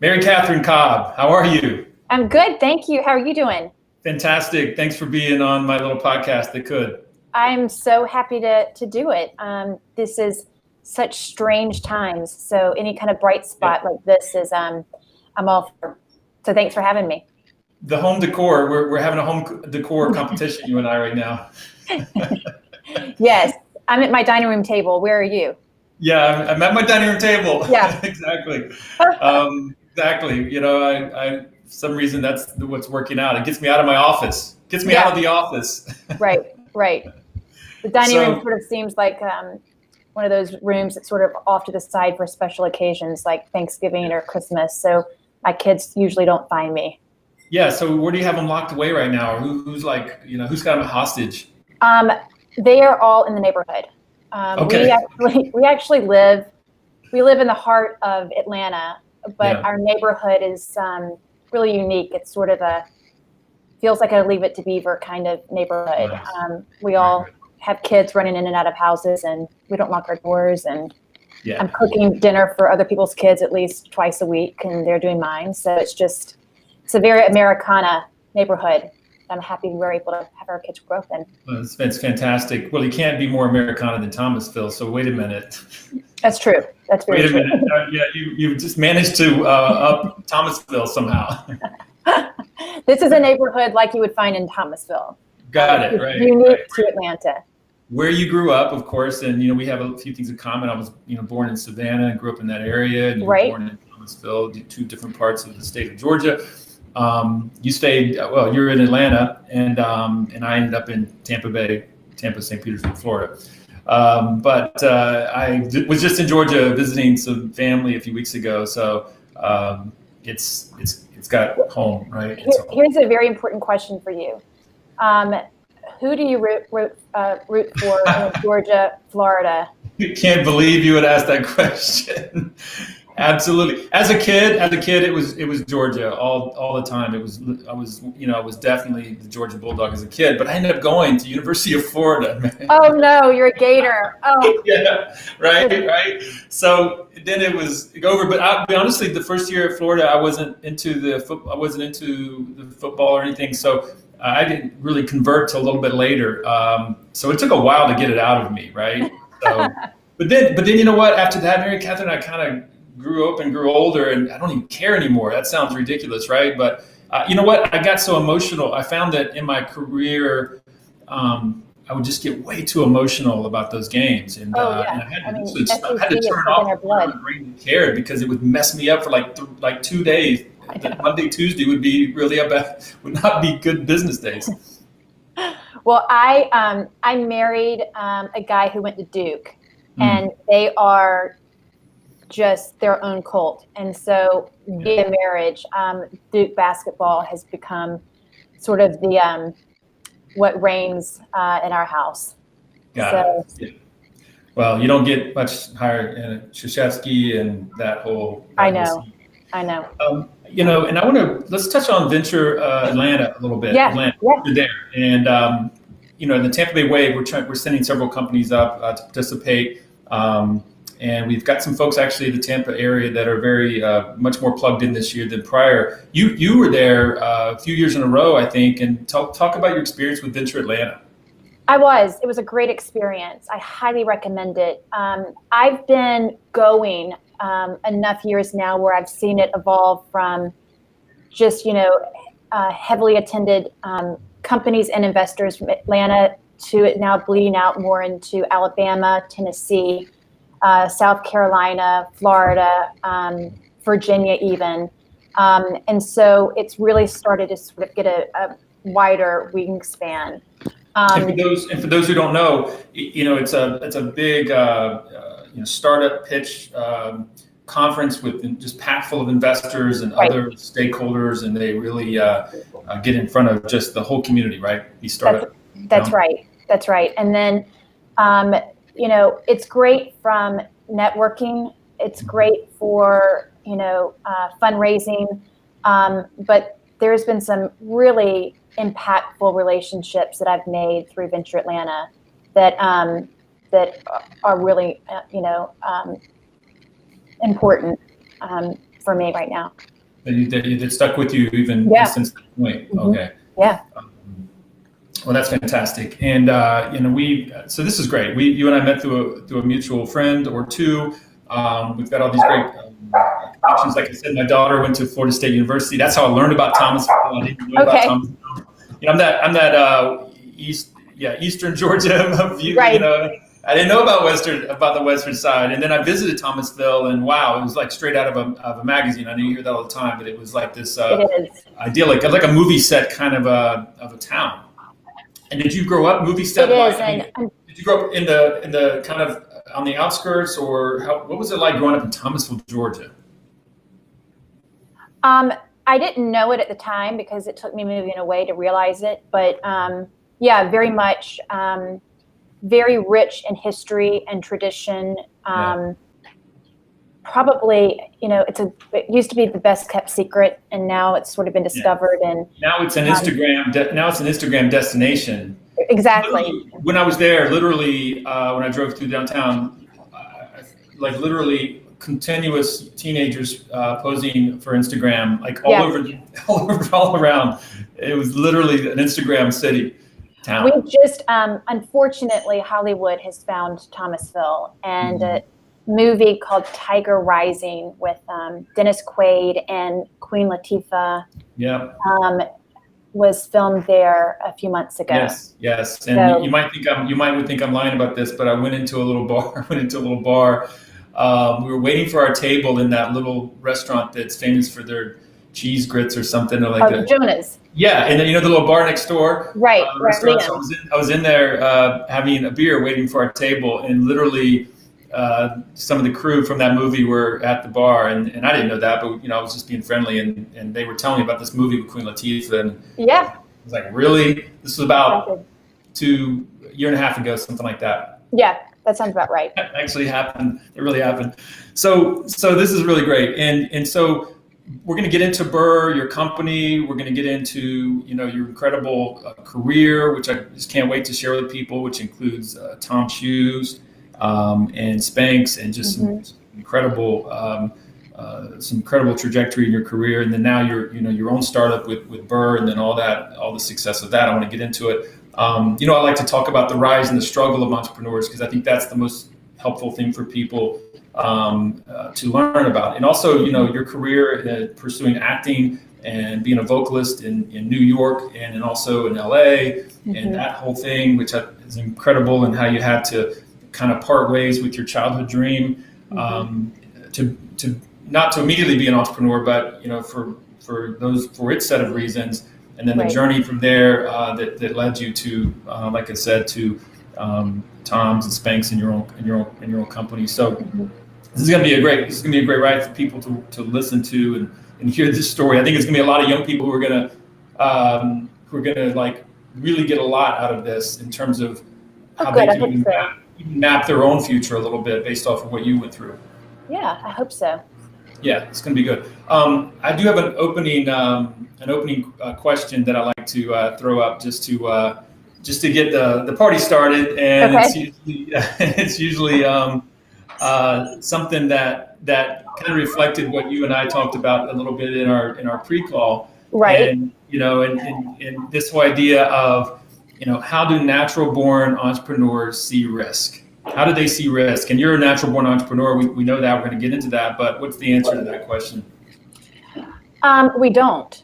Mary-Cathryn Kolb, how are you? I'm good, thank you. How are you doing? Fantastic. Thanks for being on my little podcast that could. I'm so happy to do it. This is such strange times, so any kind of bright spot like this is I'm all for. So thanks for having me. The home decor, we're having a home decor competition, you and I right now. Yes, I'm at my dining room table. Where are you? Yeah, I'm at my dining room table. Yeah. Exactly. Exactly. You know, I for some reason that's what's working out. It gets me out of my office. Gets me out of the office. Right. The dining room sort of seems like one of those rooms that's sort of off to the side for special occasions like Thanksgiving or Christmas. So my kids usually don't find me. Yeah. So where do you have them locked away right now? Or who's like, who's got them hostage? They are all in the neighborhood. Okay. We actually live in the heart of Atlanta, but our neighborhood is really unique. It's sort of feels like a Leave It to Beaver kind of neighborhood. Nice. We all have kids running in and out of houses, and we don't lock our doors. And I'm cooking dinner for other people's kids at least twice a week, and they're doing mine. So it's a very Americana neighborhood. I'm happy we're able to have our kids grow up in. Well, it's fantastic. Well, you can't be more Americana than Thomasville. So wait a minute. That's true. That's very true. Wait a minute. You just managed to up Thomasville somehow. This is a neighborhood like you would find in Thomasville. Got it. Right. Unique to Atlanta. Where you grew up, of course, and we have a few things in common. I was born in Savannah and grew up in that area, and you were born in Thomasville, two different parts of the state of Georgia. You stayed, you're in Atlanta, and I ended up in Tampa, St. Petersburg, Florida. But I was just in Georgia visiting some family a few weeks ago. So it's got home, right? Here's a very important question for you. Who do you root for in Georgia, Florida? I can't believe you would ask that question. Absolutely. As a kid, it was Georgia all the time. I was definitely the Georgia Bulldog as a kid, but I ended up going to University of Florida. Man. Oh no, you're a Gator. Oh. Yeah, right. So then it was over. But I'll be honestly, the first year at Florida, I wasn't into the football or anything. So I didn't really convert till a little bit later. So it took a while to get it out of me, right? So, but then you know what? After that, Mary-Cathryn, I kind of grew up and grew older, and I don't even care anymore. That sounds ridiculous, right? But you know what? I got so emotional. I found that in my career, I would just get way too emotional about those games, and I had to turn off. My brain didn't care because it would mess me up for like 2 days. Monday, Tuesday would not be good business days. Well, I married a guy who went to Duke, and they are just their own cult. And so via marriage, Duke basketball has become sort of the what reigns in our house. Got it. Yeah. Well, you don't get much higher in Krzyzewski and that whole. I know. And let's touch on Venture Atlanta a little bit. Yeah. You're there, and in the Tampa Bay Way, we're sending several companies up to participate. And we've got some folks actually in the Tampa area that are very much more plugged in this year than prior. You were there a few years in a row, I think, and talk about your experience with Venture Atlanta. I was. It was a great experience. I highly recommend it. I've been going enough years now where I've seen it evolve from just, heavily attended companies and investors from Atlanta to it now bleeding out more into Alabama, Tennessee, South Carolina, Florida, Virginia even. And so it's really started to sort of get a wider wingspan. And for those who don't know, it's a big startup pitch conference with just packed full of investors and other stakeholders, and they really get in front of just the whole community, right? These startup. That's right. And then it's great from networking. It's great for fundraising, but there's been some really impactful relationships that I've made through Venture Atlanta that are really important for me right now. that stuck with you even since that point. Mm-hmm. Okay. Yeah. Well, that's fantastic. And, so this is great. You and I met through a mutual friend or two. We've got all these great connections. Like I said, my daughter went to Florida State University. That's how I learned about Thomasville. I didn't know about Thomasville. I'm that Eastern Georgia view, right. I didn't know about the Western side. And then I visited Thomasville, and wow, it was like straight out of a magazine. I know you hear that all the time, but it was like this idyllic, like a movie set kind of a town. And did you grow up movie set? Did you grow up in the kind of on the outskirts, or what was it like growing up in Thomasville, Georgia? I didn't know it at the time because it took me moving away to realize it. But very much, very rich in history and tradition. Probably, it used to be the best kept secret, and now it's sort of been discovered. And now it's an Instagram destination. Exactly. When I was there, literally, when I drove through downtown, literally continuous teenagers posing for Instagram, like all around. It was literally an Instagram city. Town. We just, unfortunately, Hollywood has found Thomasville, and a movie called Tiger Rising with Dennis Quaid and Queen Latifah was filmed there a few months ago. Yes. And so, you might think I'm lying about this, but I went into a little bar. We were waiting for our table in that little restaurant that's famous for their cheese grits or something like that. Jonah's. Yeah, and then the little bar next door. Right. So I was in there having a beer, waiting for our table, and literally some of the crew from that movie were at the bar, and I didn't know that, but I was just being friendly, and they were telling me about this movie with Queen Latifah, and I was like, really? This was about 2 years and a half ago, something like that. Yeah. That sounds about right. That actually happened. It really happened. So this is really great, and so we're going to get into brrr, your company. We're going to get into your incredible career, which I just can't wait to share with people, which includes Tom Shoes and Spanx, and just some incredible trajectory in your career. And then now your own startup with brrr, and then all the success of that. I want to get into it. I like to talk about the rise and the struggle of entrepreneurs, because I think that's the most helpful thing for people to learn about. And also, your career pursuing acting and being a vocalist in New York and also in LA, and that whole thing, which is incredible, and how you had to kind of part ways with your childhood dream to not to immediately be an entrepreneur, but for its set of reasons. And then the journey from there that led you to, like I said, to Tom's and Spanx in your own company. So this is going to be a great ride for people to listen to and hear this story. I think it's going to be a lot of young people who are going to like really get a lot out of this in terms of how they can even map their own future a little bit based off of what you went through. Yeah, I hope so. Yeah, it's going to be good. I do have an opening question that I like to throw up just to get the party started, and it's usually something that kind of reflected what you and I talked about a little bit in our pre-call, right? And and this whole idea of how do natural-born entrepreneurs see risk? How do they see risk? And you're a natural-born entrepreneur. We know that. We're going to get into that. But what's the answer to that question? We don't.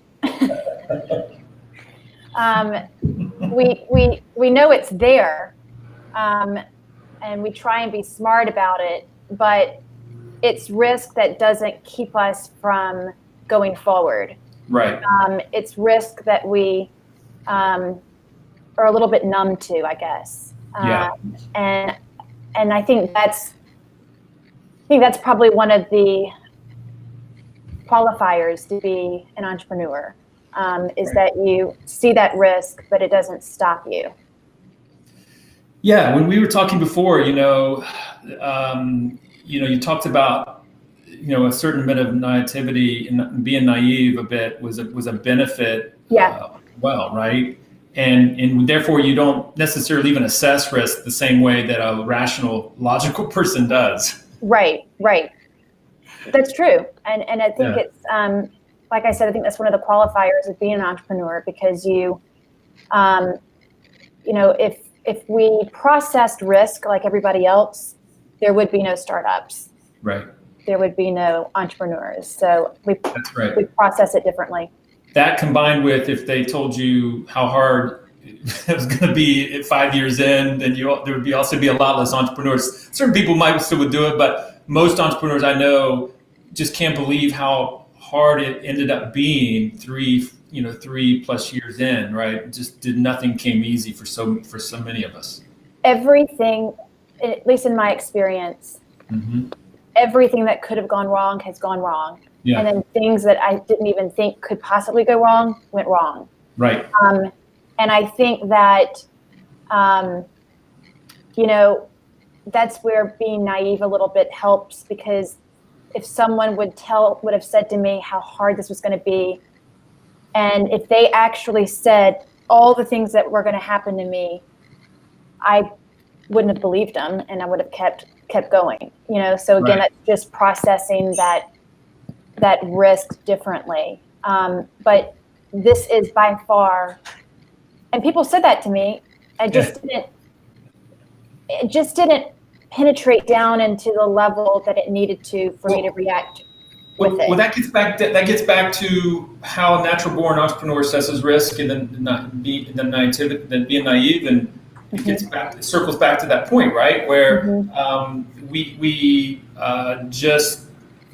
We know it's there, and we try and be smart about it. But it's risk that doesn't keep us from going forward. Right. It's risk that we are a little bit numb to, I guess. And I think that's probably one of the qualifiers to be an entrepreneur, is that you see that risk, but it doesn't stop you. Yeah, when we were talking before, you talked about a certain bit of naivety, and being naive a bit was a benefit. Yeah. Right. And therefore, you don't necessarily even assess risk the same way that a rational, logical person does. Right. That's true. And I think it's like I said, I think that's one of the qualifiers of being an entrepreneur, because you know, if we processed risk like everybody else, there would be no startups. Right. There would be no entrepreneurs. So That's right. we process it differently. That combined with, if they told you how hard it was going to be 5 years in, then there would also be a lot less entrepreneurs. Certain people might still would do it, but most entrepreneurs I know just can't believe how hard it ended up being 3+ years in, right? Just nothing came easy for so many of us. Everything, at least in my experience, everything that could have gone wrong has gone wrong. Yeah. And then things that I didn't even think could possibly go wrong went wrong. Right. And I think that, you know, that's where being naive a little bit helps, because if someone would have said to me how hard this was going to be, and if they actually said all the things that were going to happen to me, I wouldn't have believed them, and I would have kept going. You know, so again, Right. That's just processing that risk differently. But this is by far, and people said that to me. It just didn't penetrate down into the level that it needed to for me to react with it. Well, that gets back to how natural born entrepreneur assesses risk, and then being naive, and it circles back to that point, right? Where we just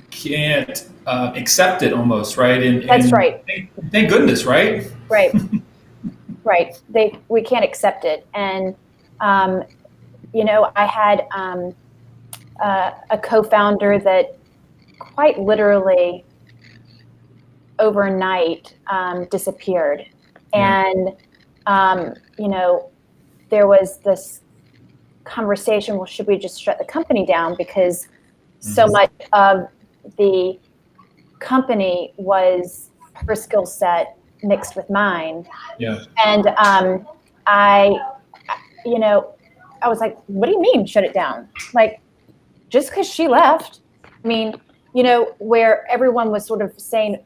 can't accept it almost, right? And That's right. Thank goodness, right? Right. Right. We can't accept it. And, you know, I had a co-founder that quite literally overnight disappeared. And, you know, there was this conversation, well, should we just shut the company down? Because so much of the company was her skill set mixed with mine. Yeah. And I was like, what do you mean shut it down? Like, just because she left, I mean, you know, where everyone was sort of saying,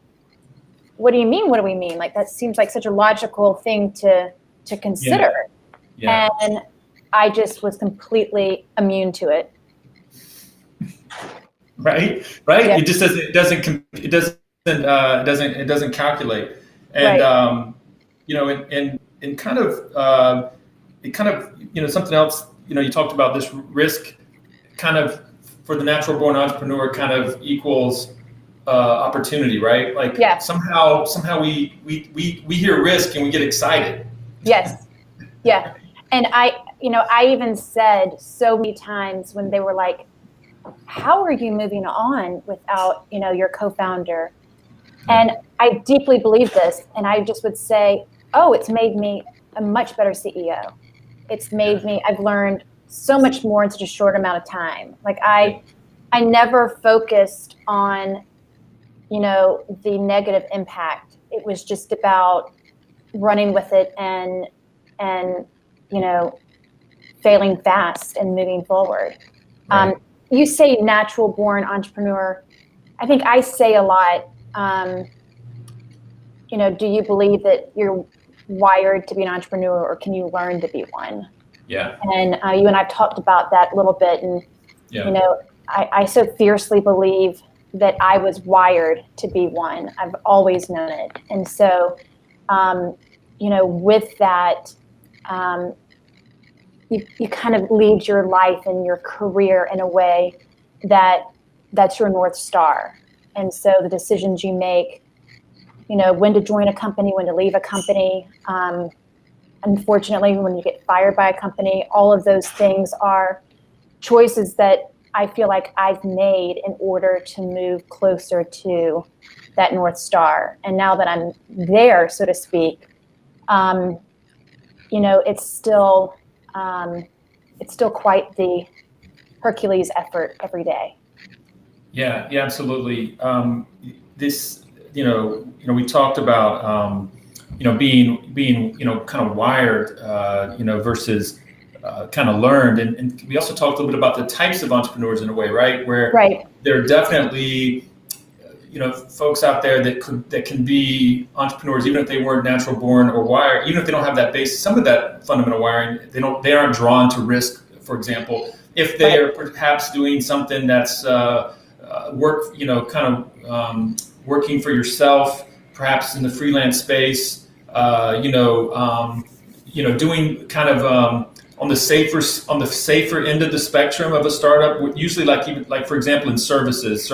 what do you mean? What do we mean? Like, that seems like such a logical thing to consider. Yeah. And I just was completely immune to it. Right. Yeah. It just doesn't calculate. And you know, and kind of you know, something else, you know, you talked about this risk kind of for the natural born entrepreneur kind of equals opportunity, right? Like somehow we hear risk and we get excited. Yes. Yeah. And I even said so many times when they were like, how are you moving on without, you know, your co-founder? And I deeply believe this. And I just would say, oh, it's made me a much better CEO. It's made me, I've learned so much more in such a short amount of time. Like I never focused on, you know, the negative impact. It was just about running with it and, you know, failing fast and moving forward. Right. You say natural born entrepreneur. I think I say a lot, you know, do you believe that you're wired to be an entrepreneur, or can you learn to be one? Yeah. And you and I've talked about that a little bit. And, you know, I so fiercely believe that I was wired to be one. I've always known it. And so, you know, with that, you kind of lead your life and your career in a way that's your North Star. And so the decisions you make, you know, when to join a company, when to leave a company, unfortunately, when you get fired by a company, all of those things are choices that I feel like I've made in order to move closer to that North Star. And now that I'm there, so to speak, you know, it's still quite the Hercules effort every day. Yeah, absolutely. This, you know, we talked about, you know, being, you know, kind of wired, you know, versus kind of learned. And we also talked a little bit about the types of entrepreneurs in a way, right? Where they're definitely, folks out there that can be entrepreneurs, even if they weren't natural born or wired, even if they don't have that base, some of that fundamental wiring, they aren't drawn to risk. For example, if they are perhaps doing something that's working for yourself, perhaps in the freelance space, doing kind of on the safer end of the spectrum of a startup, usually like for example in services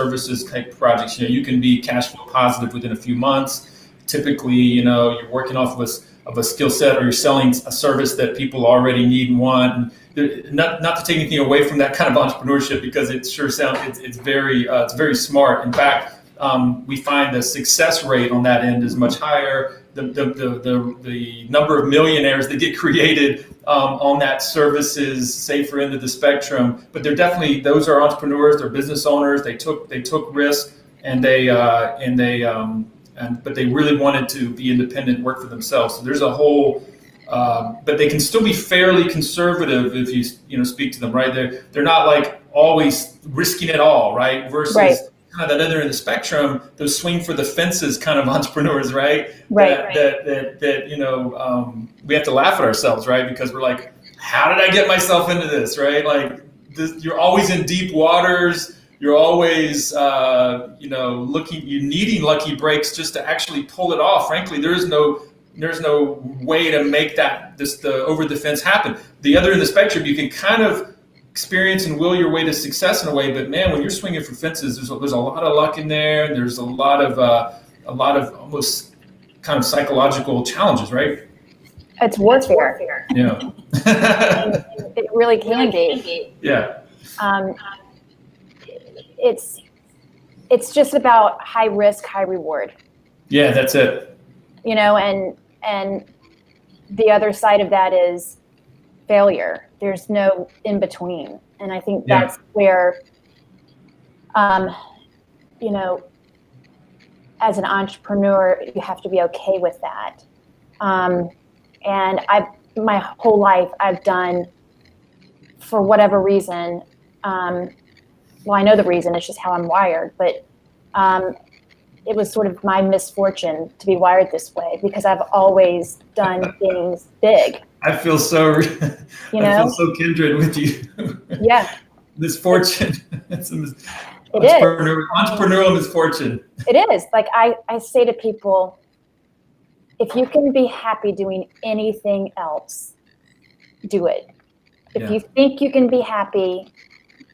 type projects, you can be cash flow positive within a few months. Typically, you're working off of a skill set, or you're selling a service that people already need and want. And not to take anything away from that kind of entrepreneurship, because it sure sounds it's very smart. In fact, we find the success rate on that end is much higher. The number of millionaires that get created on that services safer end of the spectrum, but those are entrepreneurs, they're business owners. They took risk, but they really wanted to be independent, work for themselves. So there's a whole, but they can still be fairly conservative if you speak to them, right? They're not like always risking it all, right? Versus kind of that other end of the spectrum, those swing for the fences kind of entrepreneurs, right? That we have to laugh at ourselves, right? Because we're like, how did I get myself into this, right? Like you're always in deep waters. You're always, you're needing lucky breaks just to actually pull it off. Frankly, there's no way to make the over the fence happen. The other end of the spectrum, you can kind of experience and will your way to success in a way, but man, when you're swinging for fences, there's a lot of luck in there. And there's a lot of almost kind of psychological challenges, right? It's warfare. Yeah. It really can be. Yeah. It's just about high risk, high reward. Yeah, that's it. And the other side of that is failure. There's no in between. And I think that's where, as an entrepreneur, you have to be okay with that. And my whole life, I've done, for whatever reason, well, I know the reason, it's just how I'm wired, but it was sort of my misfortune to be wired this way, because I've always done things big. I feel so, I feel so kindred with you. Yeah. Misfortune. Entrepreneurial misfortune. It is. Like I say to people, if you can be happy doing anything else, do it. If you think you can be happy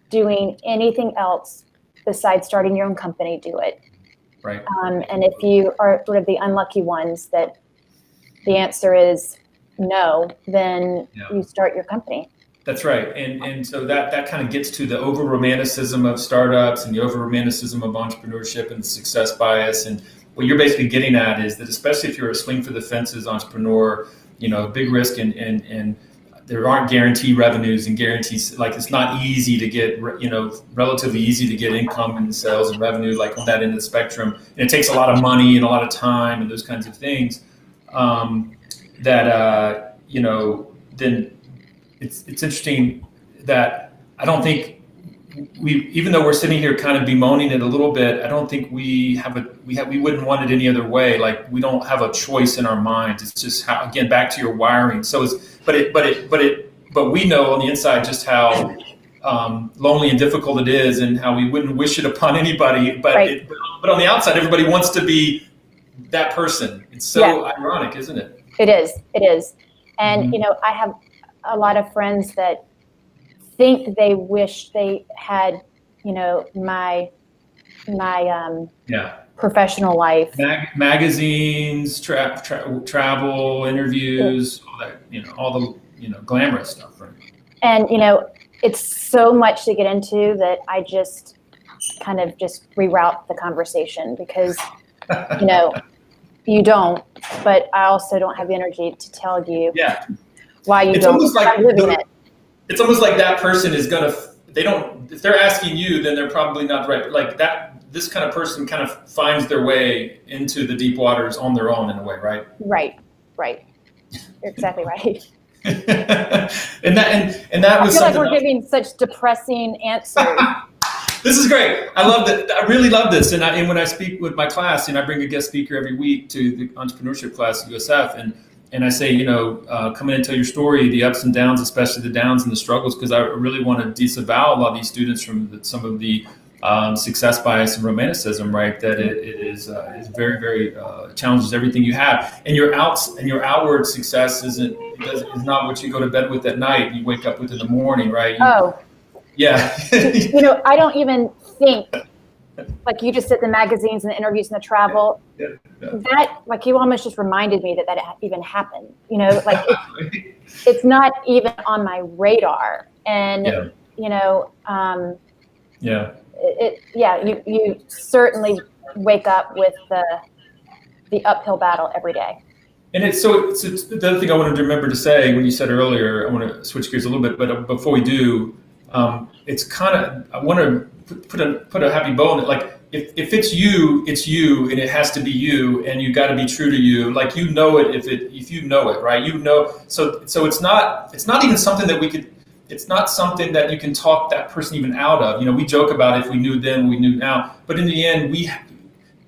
doing anything else besides starting your own company, do it. Right. And if you are sort of the unlucky ones that the answer is no, then you start your company. That's right. And so that kind of gets to the over romanticism of startups and the over romanticism of entrepreneurship and the success bias. And what you're basically getting at is that, especially if you're a swing for the fences entrepreneur, big risk and there aren't guaranteed revenues and guarantees. Like it's not easy to get, relatively easy to get income and sales and revenue, like on that end of the spectrum. And it takes a lot of money and a lot of time and those kinds of things. Then it's interesting that I don't think even though we're sitting here kind of bemoaning it a little bit, I don't think we wouldn't want it any other way. Like we don't have a choice in our minds. It's just how, again, back to your wiring. So but we know on the inside just how lonely and difficult it is, and how we wouldn't wish it upon anybody. But but on the outside, everybody wants to be that person. It's so ironic, isn't it? It is. And, I have a lot of friends that think they wish they had, my professional life. Magazines, travel, interviews, all that, all the, glamorous stuff, right? And, it's so much to get into that I just kind of just reroute the conversation, because, you don't, but I also don't have the energy to tell you why you don't. It's almost like that person is if they're asking you, then they're probably not right. Like this kind of person kind of finds their way into the deep waters on their own in a way, right? Right. You're exactly right. and that was. I feel like we're giving such depressing answers. This is great. I love that. I really love this. And when I speak with my class, and I bring a guest speaker every week to the entrepreneurship class at USF, and I say, come in and tell your story, the ups and downs, especially the downs and the struggles, because I really want to disavow a lot of these students from some of the success bias and romanticism, right? That it is very, very challenges everything you have, and your outward success is not what you go to bed with at night. You wake up with in the morning, right? Yeah. I don't even think, like you just said, the magazines and the interviews and the travel. Yeah. That, like, you almost just reminded me that even happened. Like it's not even on my radar, and you certainly wake up with the uphill battle every day. And it's the other thing I wanted to remember to say when you said earlier, I want to switch gears a little bit, but before we do, it's kind of, I want to put a happy bow on it. Like if it's you, and it has to be you, and you got to be true to you. Like, if you know it, right? So it's not even something that it's not something that you can talk that person even out of. We joke about if we knew then, we knew now, but in the end,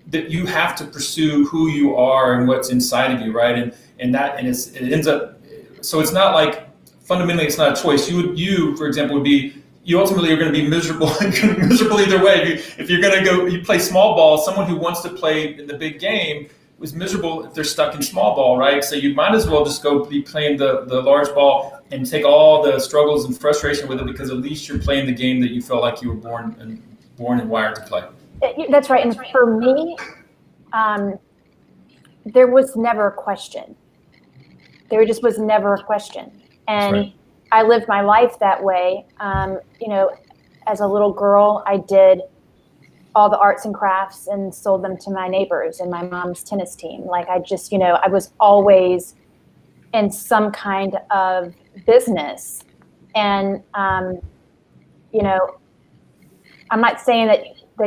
that you have to pursue who you are and what's inside of you, right? And it ends up. So it's not like, fundamentally, it's not a choice. You, for example, would be. You ultimately are going to be miserable. You're going to be miserable either way. If you're going to go, you play small ball. Someone who wants to play in the big game was miserable if they're stuck in small ball, right? So you might as well just go be playing the large ball and take all the struggles and frustration with it, because at least you're playing the game that you felt like you were born and wired to play. That's right. And for me, there was never a question. There just was never a question. And right. I lived my life that way. As a little girl, I did all the arts and crafts and sold them to my neighbors and my mom's tennis team. Like, I just, I was always in some kind of business. And, I'm not saying that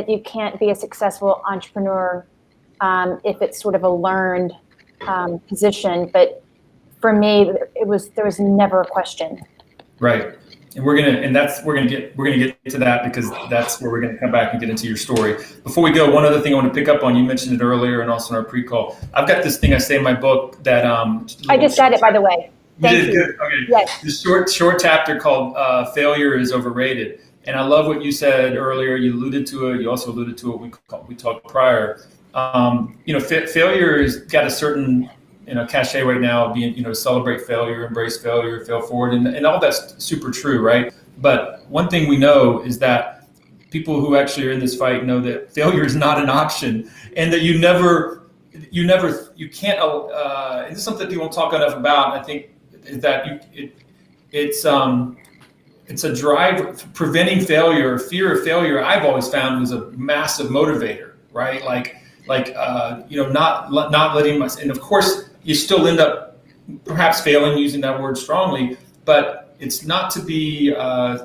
you can't be a successful entrepreneur if it's sort of a learned position, but for me, there was never a question. Right. And we're gonna get to that, because that's where we're gonna come back and get into your story. Before we go, one other thing I want to pick up on, you mentioned it earlier and also in our pre-call. I've got this thing I say in my book that I just got it, by the way. Thank you. Good. Okay. Yes. This short chapter called "Failure is Overrated," and I love what you said earlier. You alluded to it. You also alluded to it. We talked prior. Failure has got a certain cachet right now, being, celebrate failure, embrace failure, fail forward, and all that's super true, right? But one thing we know is that people who actually are in this fight know that failure is not an option, and that you can't, and this is something people don't talk enough about, I think, is that it's a drive. Preventing failure, fear of failure, I've always found, was a massive motivator, right? Not letting myself, and of course, you still end up perhaps failing, using that word strongly, but it's not to be,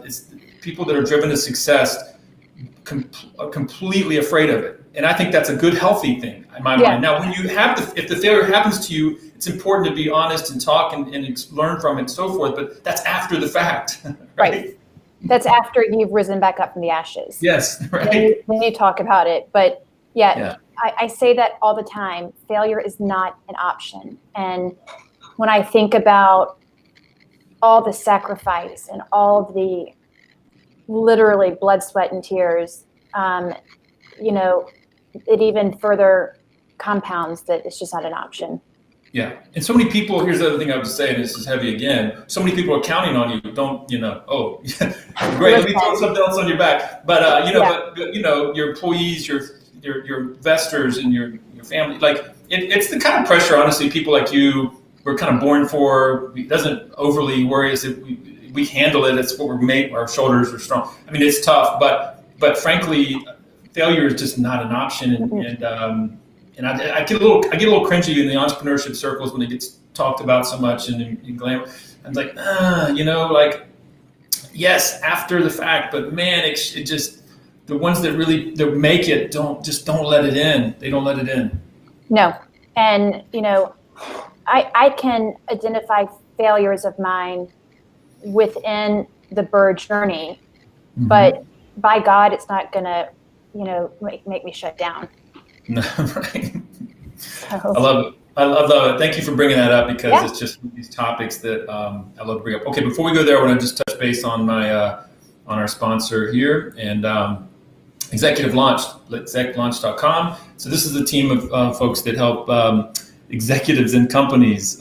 it's people that are driven to success are completely afraid of it. And I think that's a good, healthy thing in my mind. Now, when if the failure happens to you, it's important to be honest and talk and learn from it and so forth, but that's after the fact, right? That's after you've risen back up from the ashes. Yes, right. When you talk about it, but I say that all the time. Failure is not an option. And when I think about all the sacrifice and all the literally blood, sweat, and tears, it even further compounds that it's just not an option. Yeah. And so many people, here's the other thing I would say, and this is heavy again, so many people are counting on you. Don't, great, let me throw something else on your back. But, your employees, your investors and your family, like it's the kind of pressure, honestly, people like you were kind of born for. It doesn't overly worry us if we handle it. It's what we're made. Our shoulders are strong. I mean, it's tough, but frankly, failure is just not an option. And I get a little cringy in the entrepreneurship circles when it gets talked about so much and in glamour. I'm like, yes, after the fact, but man, it just. The ones that really make it don't let it in. They don't let it in. No. And, I can identify failures of mine within the brrr journey, but by God, it's not gonna, make me shut down. No, right. So, I love it. I love it. Thank you for bringing that up, because Yeah. it's just these topics that I love to bring up. Okay, before we go there, I want to just touch base on on our sponsor here, and Executive Launch, execlaunch.com. So this is a team of folks that help executives in companies,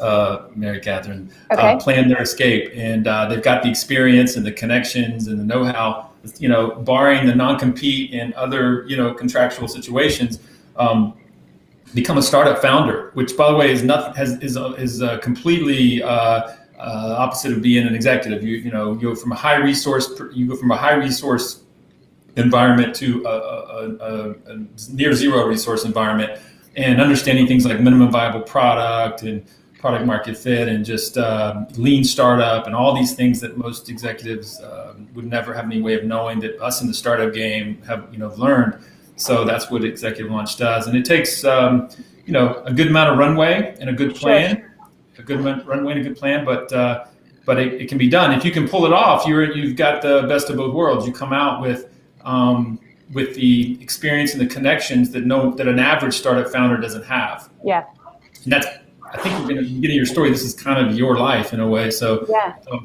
Mary-Cathryn, Okay. plan their escape, and they've got the experience and the connections and the know-how. Barring the non-compete and other contractual situations. Become a startup founder, which, by the way, is completely opposite of being an executive. You go from a high resource environment to a near zero resource environment, and understanding things like minimum viable product and product market fit and just lean startup and all these things that most executives would never have any way of knowing, that us in the startup game have learned. So that's what Executive Launch does, and it takes a good amount of runway and a good plan, but it can be done if you can pull it off. You've got the best of both worlds. You come out with the experience and the connections that an average startup founder doesn't have. Yeah. And that's, I think, getting your story. This is kind of your life in a way. So Yeah. A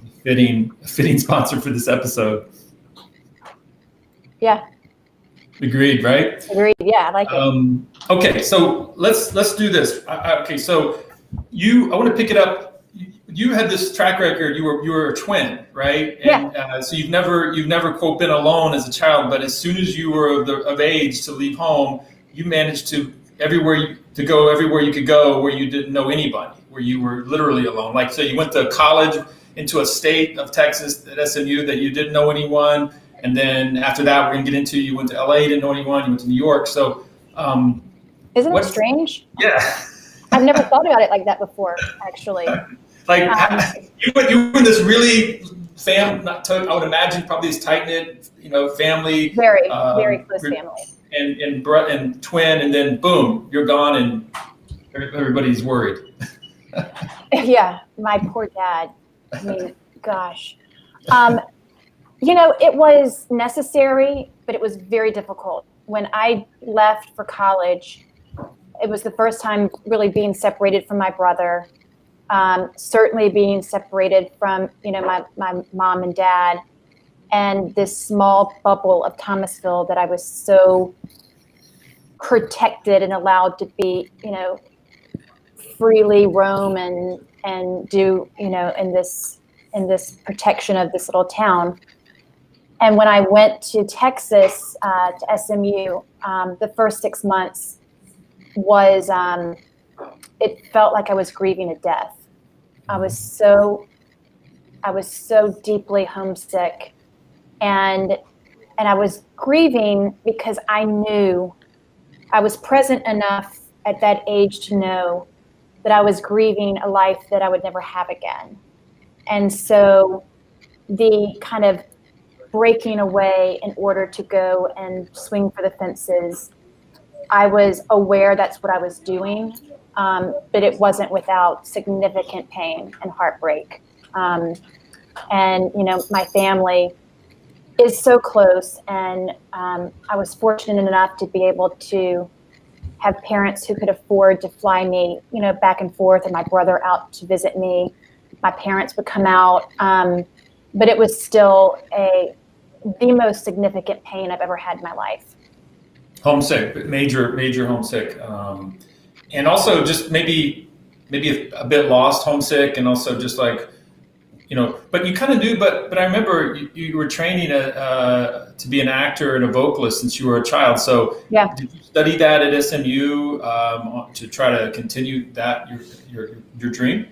fitting sponsor for this episode. Yeah. Agreed, right? Agreed. Yeah, I like it. Okay, so let's do this. Okay, so I want to pick it up. You had this track record. You were a twin, right? And, Yeah. So you've never quote been alone as a child, but as soon as you were of age to leave home, you managed to go everywhere you could go where you didn't know anybody, where you were literally alone. Like, so you went to college into a state of Texas at SMU that you didn't know anyone. And then after that, we're going to get into, you went to LA, didn't know anyone, you went to New York. So, Isn't it strange? Yeah. I've never thought about it like that before, actually. Like, you were in this really I would imagine probably this tight-knit, family. Very, very close family. And twin, and then boom, you're gone and everybody's worried. Yeah, my poor dad. I mean, gosh. It was necessary, but it was very difficult. When I left for college, it was the first time really being separated from my brother, certainly being separated from, my mom and dad, and this small bubble of Thomasville that I was so protected and allowed to be, freely roam and do, in this protection of this little town. And when I went to Texas, to SMU, the first 6 months was, it felt like I was grieving a death. I was so deeply homesick, and I was grieving because I knew I was present enough at that age to know that I was grieving a life that I would never have again. And so the kind of breaking away in order to go and swing for the fences, I was aware that's what I was doing, but it wasn't without significant pain and heartbreak. And, my family is so close, and I was fortunate enough to be able to have parents who could afford to fly me, back and forth, and my brother out to visit me. My parents would come out, but it was still the most significant pain I've ever had in my life. Homesick, major homesick, and also just maybe a bit lost, homesick, and also just like, but you kind of do. But I remember you were training to be an actor and a vocalist since you were a child. So yeah. Did you study that at SMU to try to continue that your dream?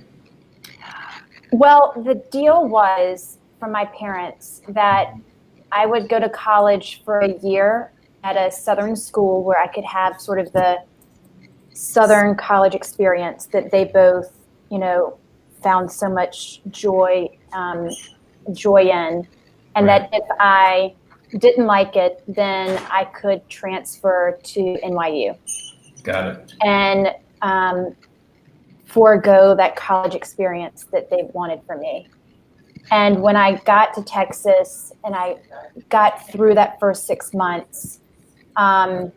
Well, the deal was from my parents that I would go to college for a year at a Southern school where I could have sort of the Southern college experience that they both, found so much joy in, and Right. that if I didn't like it, then I could transfer to NYU. Got it. And forego that college experience that they wanted for me. And when I got to Texas and I got through that first 6 months, I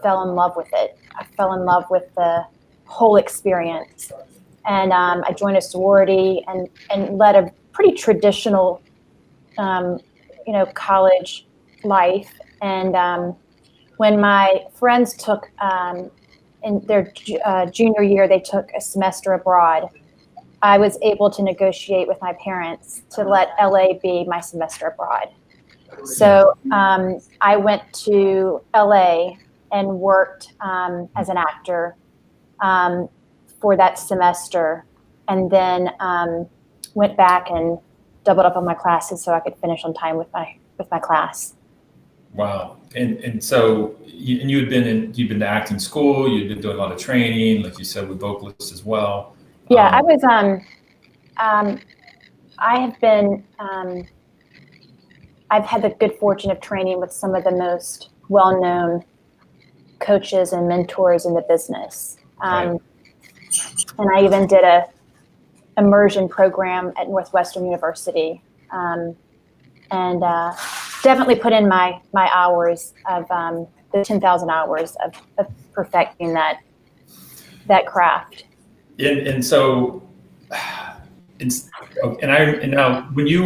fell in love with it. I fell in love with the whole experience. And I joined a sorority and led a pretty traditional, college life. And when my friends took, in their junior year, they took a semester abroad, I was able to negotiate with my parents to let LA be my semester abroad. So I went to LA and worked as an actor for that semester, and then went back and doubled up on my classes so I could finish on time with my class. Wow. And so you'd been to acting school, you'd been doing a lot of training, like you said, with vocalists as well. Yeah, I was, I have been, I've had the good fortune of training with some of the most well-known coaches and mentors in the business. Right. And I even did a immersion program at Northwestern University. And definitely put in my hours of the 10,000 hours of perfecting that craft. And so, now when you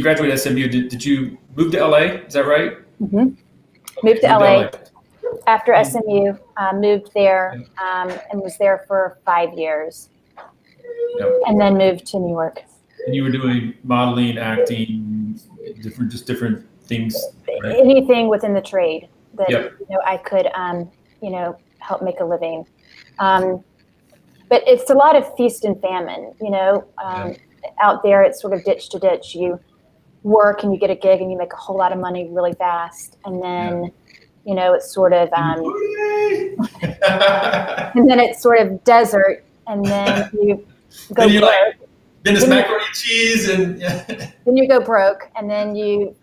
graduated SMU, did you move to LA? Is that right? Mm-hmm. Moved to LA after SMU. Moved there and was there for 5 years. Yep. And then moved to New York. And you were doing modeling, acting, different things. Right? Anything within the trade that Yep. I could help make a living. But it's a lot of feast and famine. Out there it's sort of ditch to ditch. You work and you get a gig and you make a whole lot of money really fast, and then it's sort of and then it's sort of desert, and then you go broke. Then it's macaroni and cheese, and then you go broke, and then you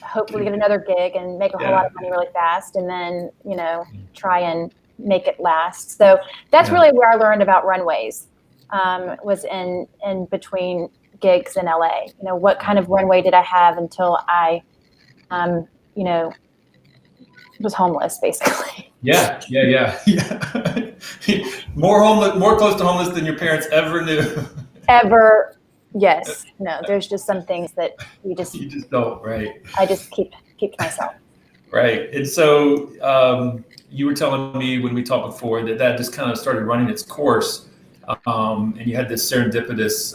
hopefully get another gig and make a whole lot of money really fast, and then try and make it last. So that's really where I learned about runways. Was in between gigs in LA. What kind of runway did I have until I was homeless, basically. Yeah. More close to homeless than your parents ever knew. Ever, yes. No, there's just some things that you just don't, right? I just keep to myself. Right. And so you were telling me when we talked before that just kind of started running its course, and you had this serendipitous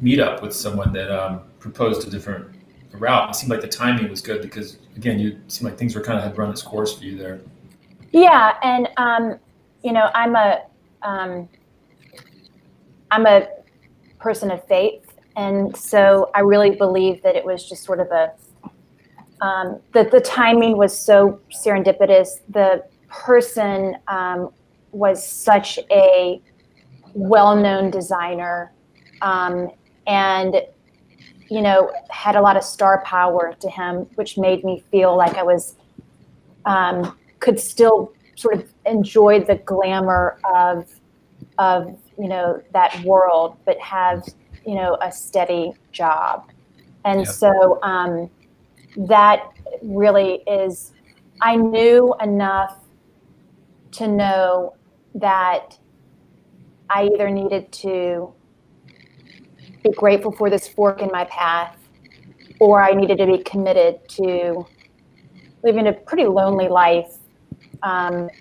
meetup with someone that proposed a different route. It seemed like the timing was good because, again, you seemed like things were kind of had run its course for you there. Yeah, and I'm a person of faith, and so I really believe that it was just sort of that the timing was so serendipitous. The person was such a well-known designer, and had a lot of star power to him, which made me feel like I was could still sort of enjoy the glamour of that world, but have a steady job. And so that really is, I knew enough to know that I either needed to be grateful for this fork in my path, or I needed to be committed to living a pretty lonely life, and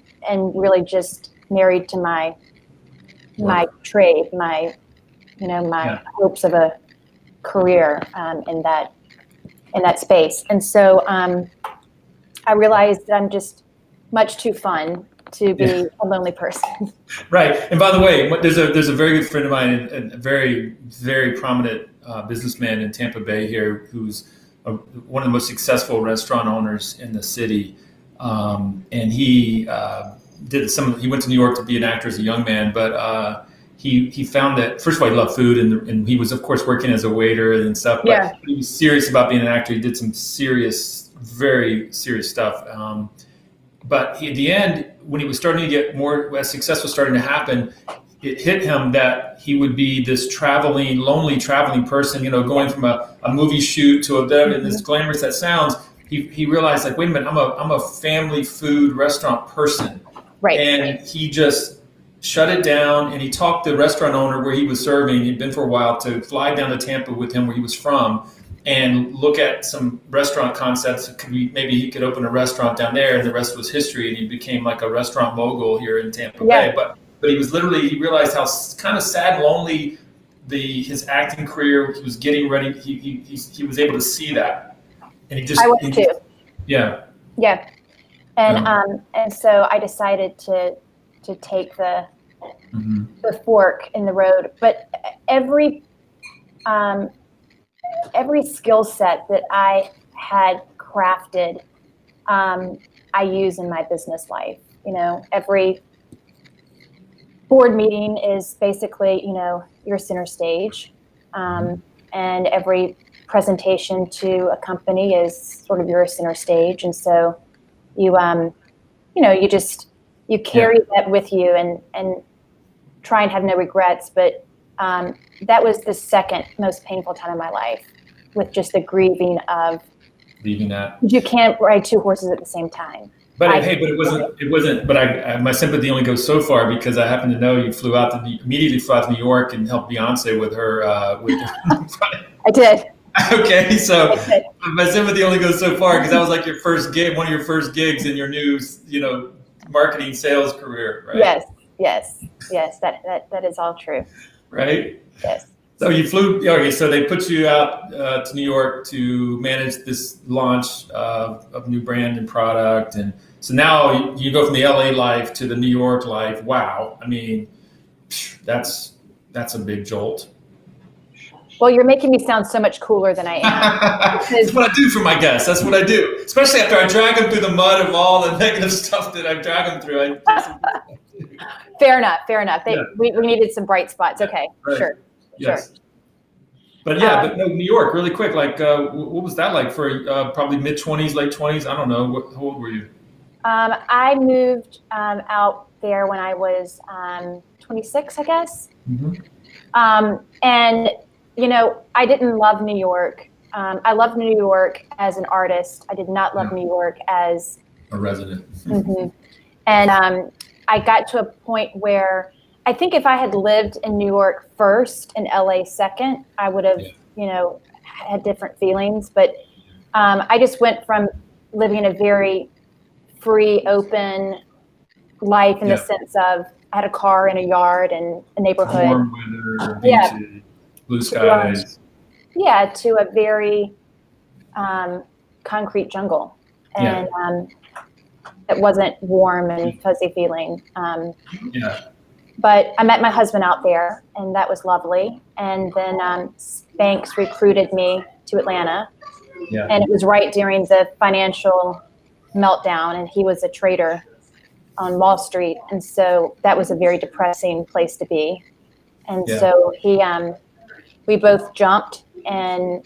really just married to my trade, my hopes of a career in that space. And so I realized that I'm just much too fun to be a lonely person. Right. And by the way, there's a very good friend of mine, and a very, very prominent businessman in Tampa Bay here, who's one of the most successful restaurant owners in the city. And he he went to New York to be an actor as a young man, but he found that, first of all, he loved food, and he was, of course, working as a waiter and stuff, but he was serious about being an actor. He did some very serious stuff. But at the end, when he was starting to get more, as success was starting to happen, it hit him that he would be this lonely traveling person, going from a movie shoot to and as glamorous that sounds, he realized, like, wait a minute, I'm a family food restaurant person. Right. And he just shut it down, and he talked the restaurant owner where he was serving, he'd been for a while, to fly down to Tampa with him where he was from and look at some restaurant concepts. Maybe he could open a restaurant down there, and the rest was history, and he became like a restaurant mogul here in Tampa Bay. But he realized how kind of sad and lonely his acting career, he was getting ready. He was able to see that. And I was too. Yeah. Yeah. And so I decided to take the fork in the road. But every skill set that I had crafted, I use in my business life. Every board meeting is basically, your center stage. And every presentation to a company is sort of your center stage. And so you carry that with you and try and have no regrets. But that was the second most painful time of my life, with just the grieving of leaving that. You can't ride two horses at the same time. But it wasn't. But my sympathy only goes so far, because I happen to know you immediately flew out to New York and helped Beyoncé with her. I did. Okay, so my sympathy only goes so far, because that was like your first gig, one of your first gigs in your new, marketing sales career, right? Yes. That is all true. Right? Yes. So you flew. Okay, so they put you out to New York to manage this launch of new brand and product, and so now you go from the LA life to the New York life. Wow, I mean, that's a big jolt. Well, you're making me sound so much cooler than I am. That's what I do for my guests. That's what I do, especially after I drag them through the mud of all the negative stuff that I've dragged them through. Fair enough. We needed some bright spots. Okay, right. Sure. Yes. Sure. But but no, New York, really quick. Like, what was that like for probably mid-20s, late 20s? I don't know. How old were you? I moved out there when I was 26, I guess. Mm-hmm. And I didn't love New York. I loved New York as an artist. I did not love New York as a resident. Mm-hmm. And I got to a point where I think if I had lived in New York first and LA second, I would have, had different feelings. But I just went from living in a very free, open life in the sense of I had a car and a yard and a neighborhood. Warm weather, beaches, blue skies. To a very concrete jungle. And it wasn't warm and fuzzy feeling. But I met my husband out there, and that was lovely. And then Spanx recruited me to Atlanta. Yeah. And it was right during the financial meltdown, and he was a trader on Wall Street. And so that was a very depressing place to be. And so we both jumped, and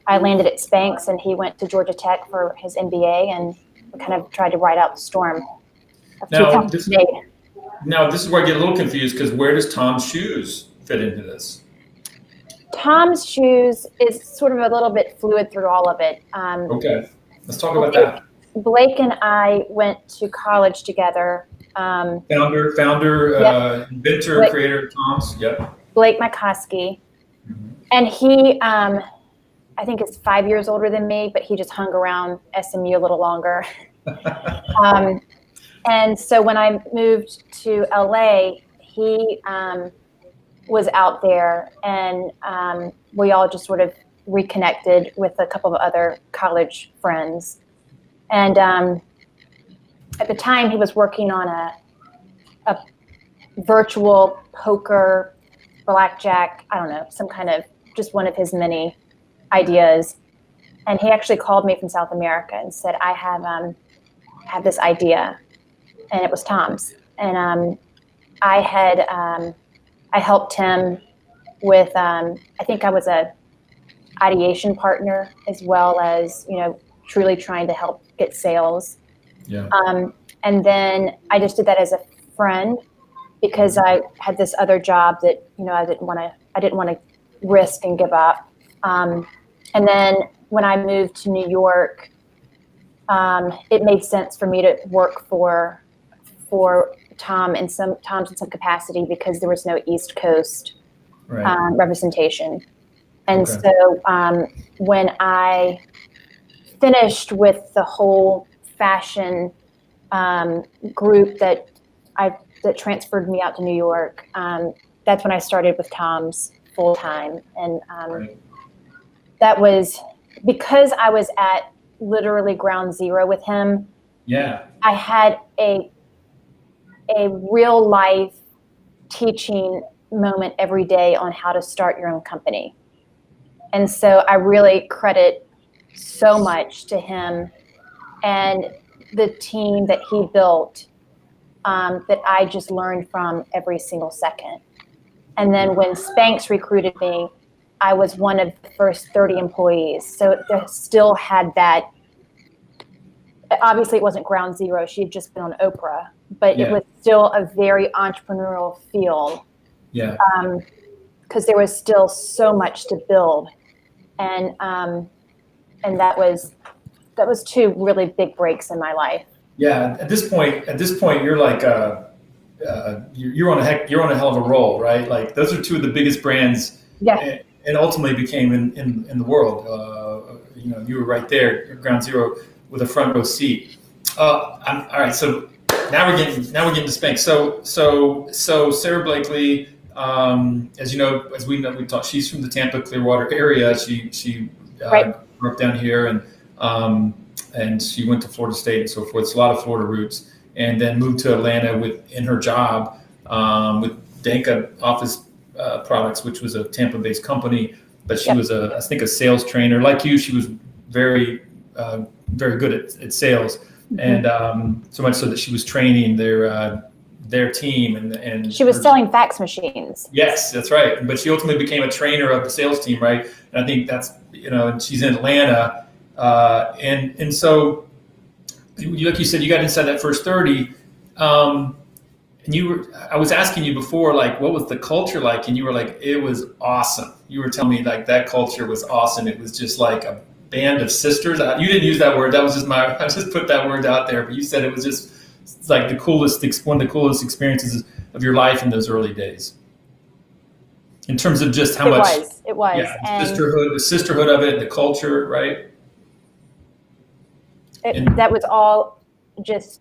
I landed at Spanx, and he went to Georgia Tech for his MBA, and we kind of tried to ride out the storm of 2008. Now, this is where I get a little confused, because where does Tom's Shoes fit into this? Tom's Shoes is sort of a little bit fluid through all of it. Okay, let's talk about that. Blake and I went to college together. Founder, inventor, creator of Tom's. Yep. Blake Mycoskie. Mm-hmm. And he, I think is 5 years older than me, but he just hung around SMU a little longer. And so when I moved to LA, he was out there, and we all just sort of reconnected with a couple of other college friends. And at the time, he was working on a virtual poker, blackjack, I don't know, some kind of just one of his many ideas. And he actually called me from South America and said, I have this idea. And it was Tom's. And I helped him with, I think I was a ideation partner, as well as, truly trying to help get sales. Yeah. And then I just did that as a friend, because I had this other job that, I didn't want to risk and give up. And then when I moved to New York, it made sense for me to work for Tom's in some capacity, because there was no East Coast representation. And so when I finished with the whole fashion group that transferred me out to New York, that's when I started with Tom's full time. And that was because I was at literally ground zero with him. Yeah. I had a real life teaching moment every day on how to start your own company. And so I really credit so much to him and the team that he built, that I just learned from every single second. And then when Spanx recruited me, I was one of the first 30 employees. So they still had that. Obviously, it wasn't ground zero. She had just been on Oprah, but it was still a very entrepreneurial feel. Yeah. Because there was still so much to build, and that was two really big breaks in my life. Yeah. At this point, you're like you're on a hell of a roll, right? Like those are two of the biggest brands. Yeah. And ultimately became in the world. You were right there at ground zero with a front row seat. All right. So now we're getting to Spanx. So Sarah Blakely, as you know, as we talked, she's from the Tampa Clearwater area. She grew up down here, and she went to Florida State and so forth. It's a lot of Florida roots, and then moved to Atlanta in her job with Danka Office Products, which was a Tampa-based company, but she was I think a sales trainer. Like you, she was very good at sales, and so much so that she was training their team, and she was selling fax machines. Yes, that's right. But she ultimately became a trainer of the sales team, right? And I think that's and she's in Atlanta, and so like you said, you got inside that first 30. And I was asking you before, like, what was the culture like? And you were like, it was awesome. You were telling me like that culture was awesome. It was just like a band of sisters. You didn't use that word. That was just I just put that word out there. But you said it was just like one of the coolest experiences of your life in those early days. In terms of just how much. It was. Yeah, and the sisterhood of it, the culture, right? That was all just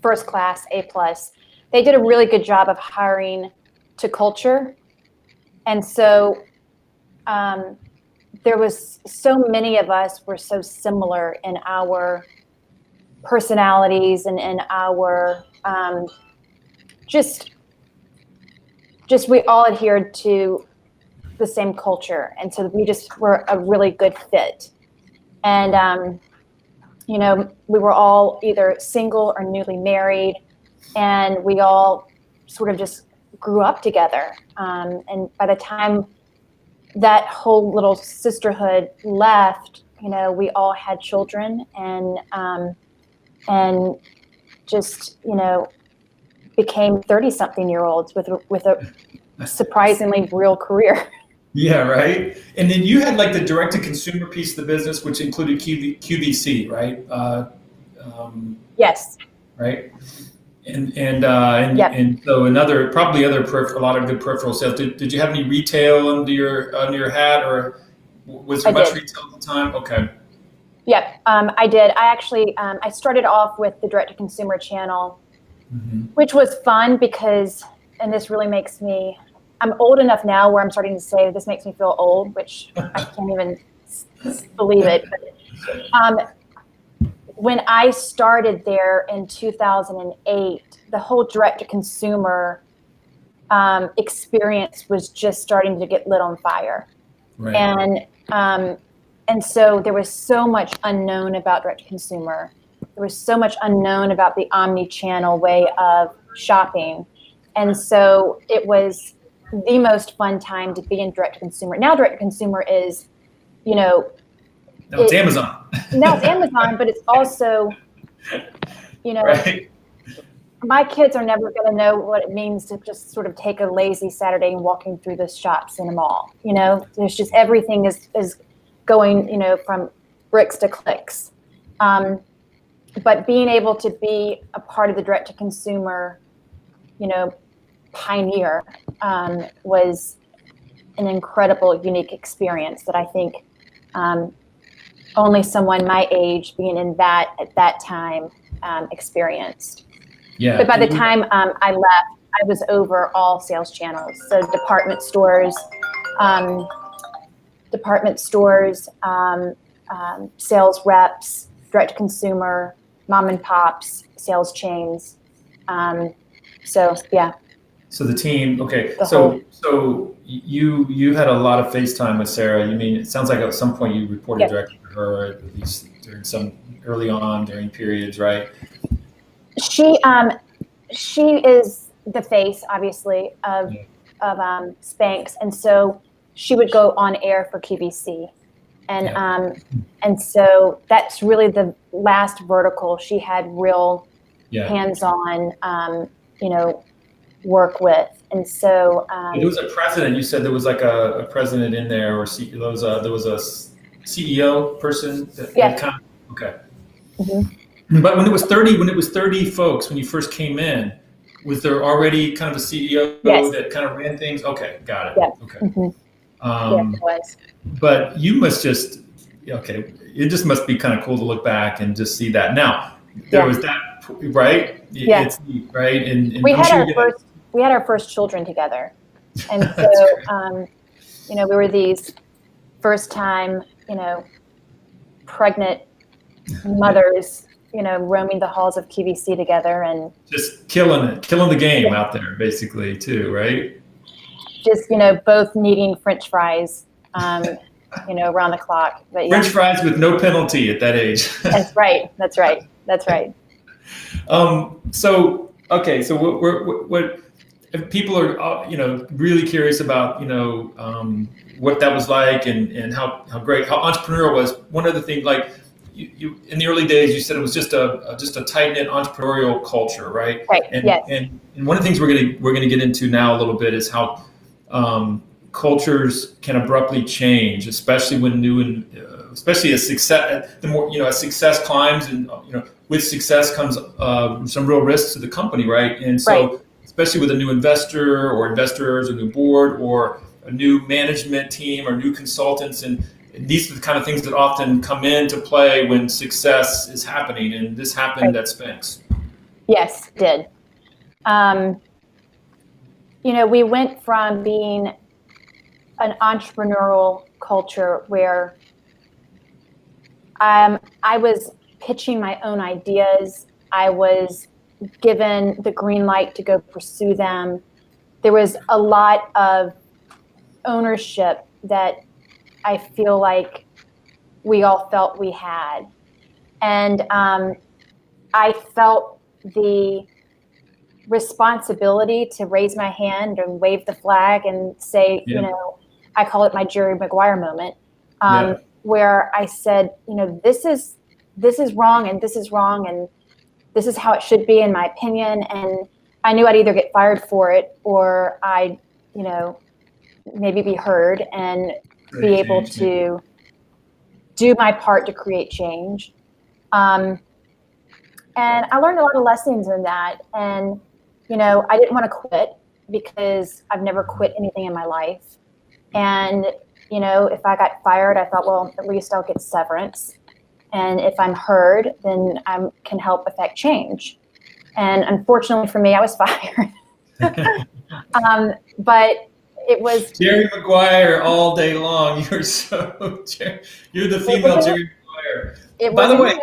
first class, A+. They did a really good job of hiring to culture. And so there was so many of us were so similar in our personalities and in our just we all adhered to the same culture. And so we just were a really good fit. And, we were all either single or newly married. And we all sort of just grew up together. And by the time that whole little sisterhood left, we all had children and just, became 30-something-year-olds with a surprisingly real career. Yeah, right. And then you had like the direct-to-consumer piece of the business, which included QVC, right? Yes. Right. And so a lot of good peripheral sales. Did you have any retail under your hat, or was there much retail at the time? Okay. Yep, I did. I actually I started off with the direct to consumer channel, which was fun because, and this really makes me, I'm old enough now where I'm starting to say this makes me feel old, which I can't even believe it. But, when I started there in 2008, the whole direct-to-consumer experience was just starting to get lit on fire. Right. And so there was so much unknown about direct-to-consumer. There was so much unknown about the omni-channel way of shopping. And so it was the most fun time to be in direct-to-consumer. Now direct-to-consumer is, now it's Amazon. Now it's Amazon, but it's also, right. my kids are never going to know what it means to just sort of take a lazy Saturday and walking through the shops in a mall. You know, there's just everything is going, you know, from bricks to clicks. But being able to be a part of the direct to consumer, you know, pioneer was an incredible, unique experience that I think only someone my age being in that at that time experienced. Yeah. But by the time I left, I was over all sales channels. So department stores, sales reps, direct to consumer, mom and pops, sales chains. So yeah. So the team, okay. So you had a lot of FaceTime with Sarah. You mean, it sounds like at some point you reported directly to her, at least during some early on during periods, right? She is the face, obviously, of Spanx, and so she would go on air for QVC, and so that's really the last vertical she had real hands-on, you know, work with, and so there was a president. You said there was like a president in there, or there was a CEO person. Okay. Mm-hmm. But when it was 30 folks, when you first came in, was there already kind of a CEO that kind of ran things? Okay, got it. Yeah. Okay. Mm-hmm. It was. But you must just, it just must be kind of cool to look back and just see that. Now, there was that, right? Yeah. It's neat, right? And we had our first children together. And so, you know, we were these first time, you know, pregnant mothers, you know, roaming the halls of QVC together and just killing the game out there, basically, too, right? Just, you know, both needing French fries, you know, around the clock. But French fries with no penalty at that age. That's right. So what if people are, you know, really curious about, you know, what that was like and how entrepreneurial was. One other thing, like you in the early days, you said it was just a tight knit entrepreneurial culture, right? Right. And one of the things we're gonna get into now a little bit is how cultures can abruptly change, especially when new and especially as success, the more, you know, as success climbs, and, you know, with success comes some real risks to the company, right? And so, especially with a new investor or investors, a new board, or a new management team, or new consultants, and these are the kind of things that often come into play when success is happening. And this happened at Spanx. Yes, it did. You know, we went from being an entrepreneurial culture where I was pitching my own ideas. I was given the green light to go pursue them. There was a lot of ownership that I feel like we all felt we had. And I felt the responsibility to raise my hand and wave the flag and say, you know, I call it my Jerry Maguire moment, where I said, you know, this is wrong, and this is wrong, and this is how it should be in my opinion. And I knew I'd either get fired for it, or I'd, you know, maybe be heard and be able to do my part to create change. And I learned a lot of lessons in that. And, you know, I didn't want to quit because I've never quit anything in my life. And, you know, if I got fired, I thought, well, at least I'll get severance. And if I'm heard, then I can help affect change. And unfortunately for me, I was fired. But it was Jerry Maguire all day long. You're the female Jerry Maguire. By the way,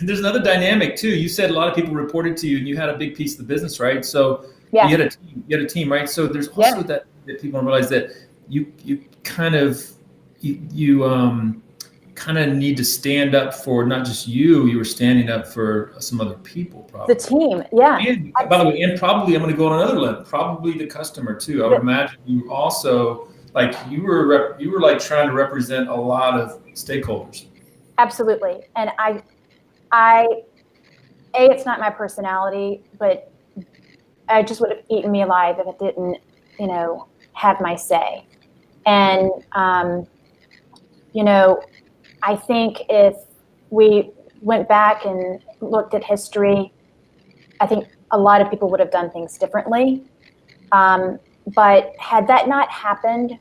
there's another dynamic too. You said a lot of people reported to you, and you had a big piece of the business, right? So you had a team, right? So there's also that people don't realize that you kind of need to stand up for not just you were standing up for some other people, probably. The team, yeah. And, by the way, and probably, I'm going to go on another limb, probably the customer too. I would imagine you also, like, you were like trying to represent a lot of stakeholders. Absolutely. And I it's not my personality, but I just would have eaten me alive if it didn't, have my say. And, I think if we went back and looked at history, I think a lot of people would have done things differently. But had that not happened,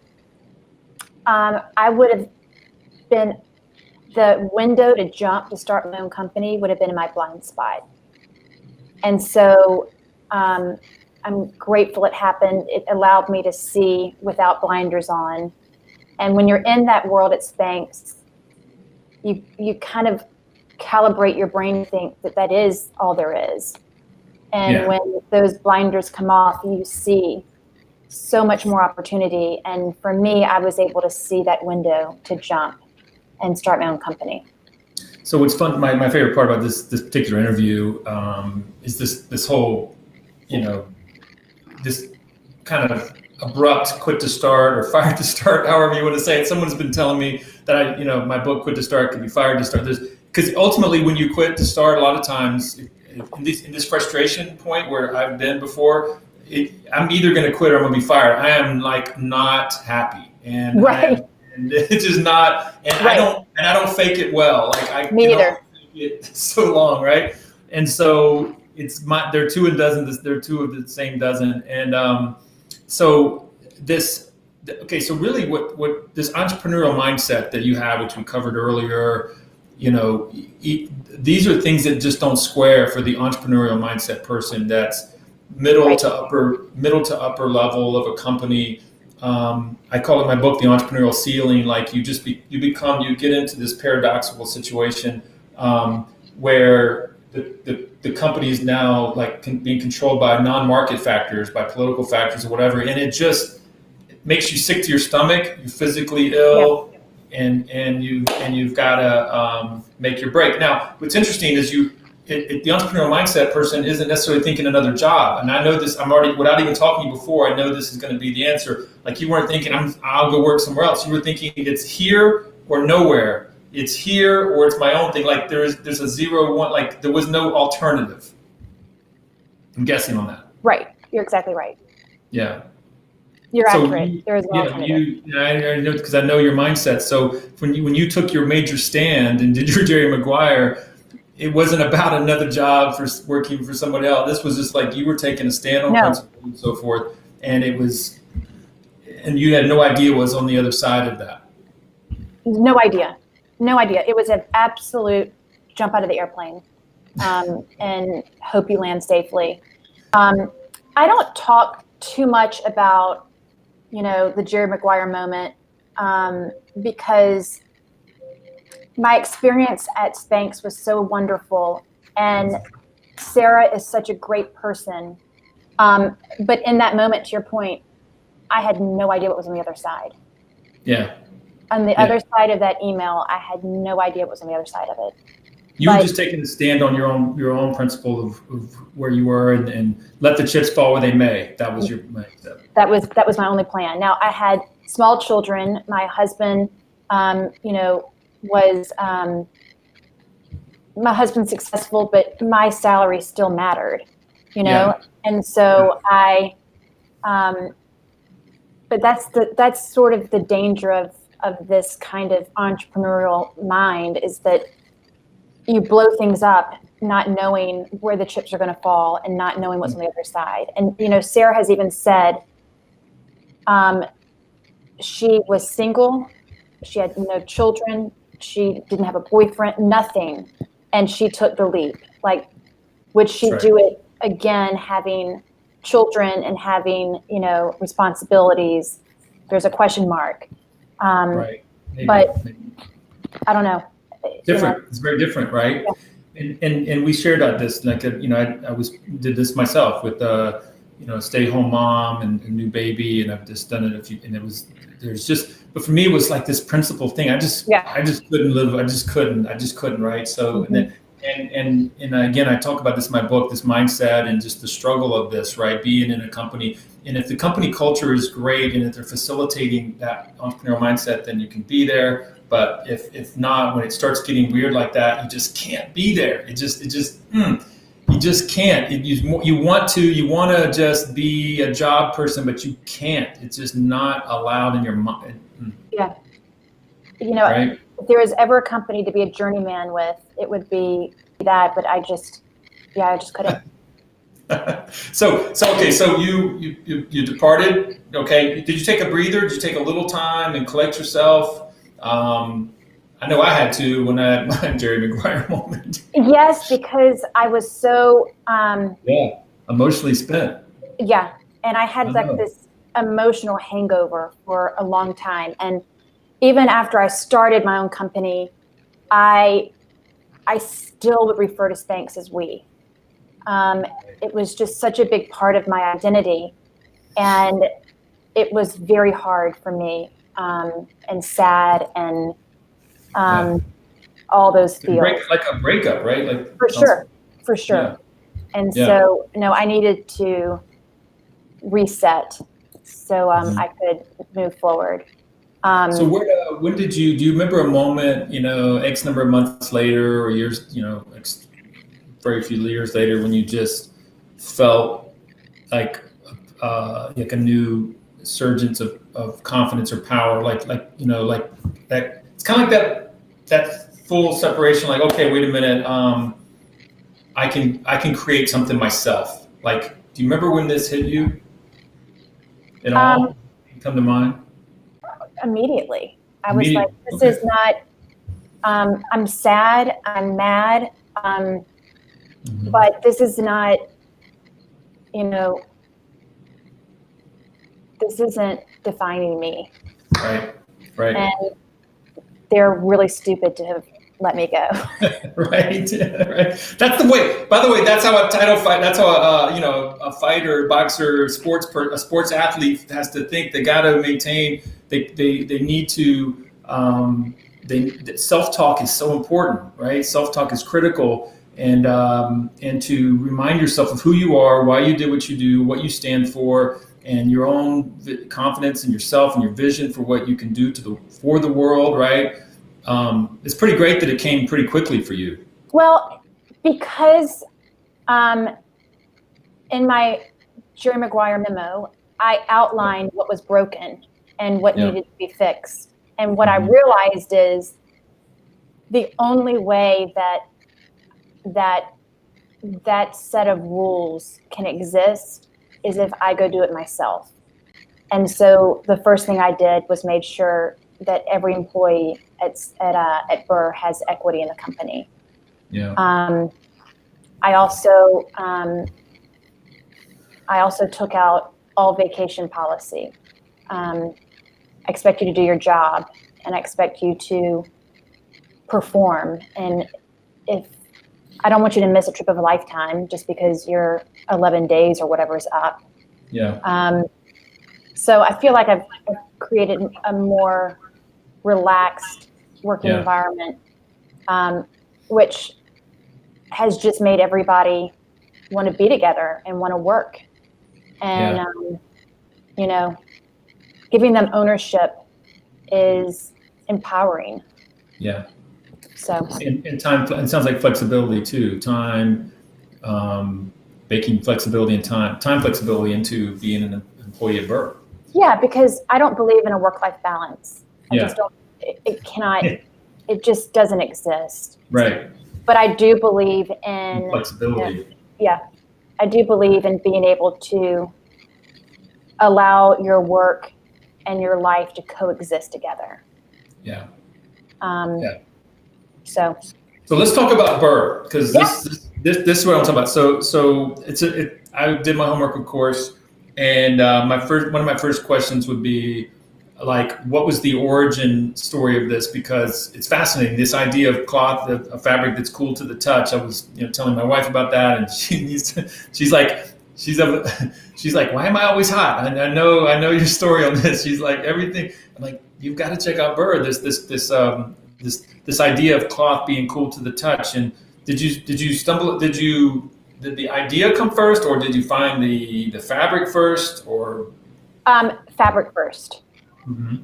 I would have been, the window to jump to start my own company would have been in my blind spot. And so I'm grateful it happened. It allowed me to see without blinders on. And when you're in that world at Spanx, you kind of calibrate your brain to think that is all there is. And when those blinders come off, you see so much more opportunity. And for me, I was able to see that window to jump and start my own company. So what's fun, my favorite part about this particular interview is this whole, this kind of abrupt quit to start or fired to start, however you want to say it. Someone's been telling me that my book Quit to Start could be fired to start. Because ultimately when you quit to start, a lot of times in this frustration point where I've been before, I'm either going to quit or I'm going to be fired. I am like not happy, and and it's just not. And I don't fake it well. Like Me either. It so long, right? And so they're two and dozen. They're two of the same dozen, and so this. Okay, so really, what this entrepreneurial mindset that you have, which we covered earlier, these are things that just don't square for the entrepreneurial mindset person. That's middle to upper level of a company. I call it in my book the entrepreneurial ceiling. Like you get into this paradoxical situation where the company is now like being controlled by non-market factors, by political factors or whatever, and it just makes you sick to your stomach. You're physically ill, and you've got to make your break. Now, what's interesting is the entrepreneurial mindset person isn't necessarily thinking another job. And I know this, I'm already, without even talking to you before, I know this is going to be the answer. Like you weren't thinking, I'll go work somewhere else. You were thinking it's here or nowhere. It's here or it's my own thing. Like there's a 0-1, like there was no alternative. I'm guessing on that. Right. You're exactly right. Yeah. You're accurate. There is no alternative. I know, because I know your mindset. So when you took your major stand and did your Jerry Maguire, it wasn't about another job for working for somebody else. This was just like you were taking a stand on principle and so forth. And you had no idea what was on the other side of that. No idea. It was an absolute jump out of the airplane and hope you land safely. I don't talk too much about, the Jerry Maguire moment because my experience at Spanx was so wonderful, and Sarah is such a great person. But in that moment, to your point, I had no idea what was on the other side. Yeah. On the other side of that email, I had no idea what was on the other side of it. You were just taking a stand on your own principle of where you were and let the chips fall where they may. That was your mindset. That was my only plan. Now I had small children. My husband, was my husband's successful, but my salary still mattered, and so but that's sort of the danger of this kind of entrepreneurial mind, is that you blow things up not knowing where the chips are going to fall and not knowing what's on the other side. And Sarah has even said she was single, she had no children, she didn't have a boyfriend, nothing, and she took the leap. Like, would she do it again, having children and having responsibilities? There's a question mark. Maybe. But I don't know. Different. It's very different, right? Yeah. And we shared about this. Like I did this myself with stay-home mom and new baby, and I've just done it but for me it was like this principle thing. I just couldn't live. I just couldn't. Right. So and again, I talk about this in my book, this mindset and just the struggle of this, right? Being in a company, and if the company culture is great and if they're facilitating that entrepreneurial mindset, then you can be there. But if not, when it starts getting weird like that, you just can't be there. you just can't. You want to just be a job person, but you can't. It's just not allowed in your mind. Yeah. You know, Right? if there was ever a company to be a journeyman with, it would be that, but I just couldn't. So okay, so you departed. Okay, did you take a breather? Did you take a little time and collect yourself? I know I had to when I had my Jerry Maguire moment. Yes, because I was so Yeah, emotionally spent. yeah, and I had I like know. this emotional hangover for a long time, and even after I started my own company, I still would refer to Spanx as we. It was just such a big part of my identity, and it was very hard for me, and sad, and all those feels. Like a breakup, right? Like For sure, for sure. Yeah. And Yeah. so, no, I needed to reset so I could move forward. So when did do you remember a moment, X number of months later or years, very few years later when you just felt like a new surgence of confidence or power, like that? It's kind of like that full separation, like, okay, wait a minute, I can create something myself. Like, do you remember when this hit you at all? Come to mind? Immediately. I was like, this is not, I'm sad, I'm mad, but this is not, this isn't defining me. Right. And they're really stupid to have let me go. Right. That's the way. By the way, that's how a title fight. That's how a fighter, boxer, a sports athlete has to think. They got to maintain. They need to. Self-talk is so important, right? Self-talk is critical, and to remind yourself of who you are, why you did what you do, what you stand for, and your own confidence in yourself and your vision for what you can do for the world, right? It's pretty great that it came pretty quickly for you. Well, because in my Jerry Maguire memo, I outlined what was broken and what needed to be fixed. And what I realized is the only way that set of rules can exist is if I go do it myself. And so the first thing I did was made sure that every employee at brrr has equity in the company. Yeah. I also took out all vacation policy. I expect you to do your job, and I expect you to perform. And if I don't want you to miss a trip of a lifetime just because your 11 days or whatever is up. Yeah. So I feel like I've created a more relaxed working environment, which has just made everybody want to be together and want to work. And, giving them ownership is empowering. Yeah. So. And time, it sounds like flexibility too. Time, making flexibility and time flexibility into being an employee at brrr. Yeah, because I don't believe in a work-life balance. I just don't. It cannot. It just doesn't exist. Right. But I do believe in flexibility. I do believe in being able to allow your work and your life to coexist together. Yeah. So let's talk about brrr, because this is what I'm talking about. So I did my homework, of course, and one of my first questions would be, like, what was the origin story of this? Because it's fascinating. This idea of cloth, a fabric that's cool to the touch. I was, telling my wife about that, and she's like, why am I always hot? I know your story on this. She's like, everything. I'm like, you've got to check out brrr. This idea of cloth being cool to the touch. And did the idea come first, or did you find the fabric first, or? Fabric first. Mm-hmm.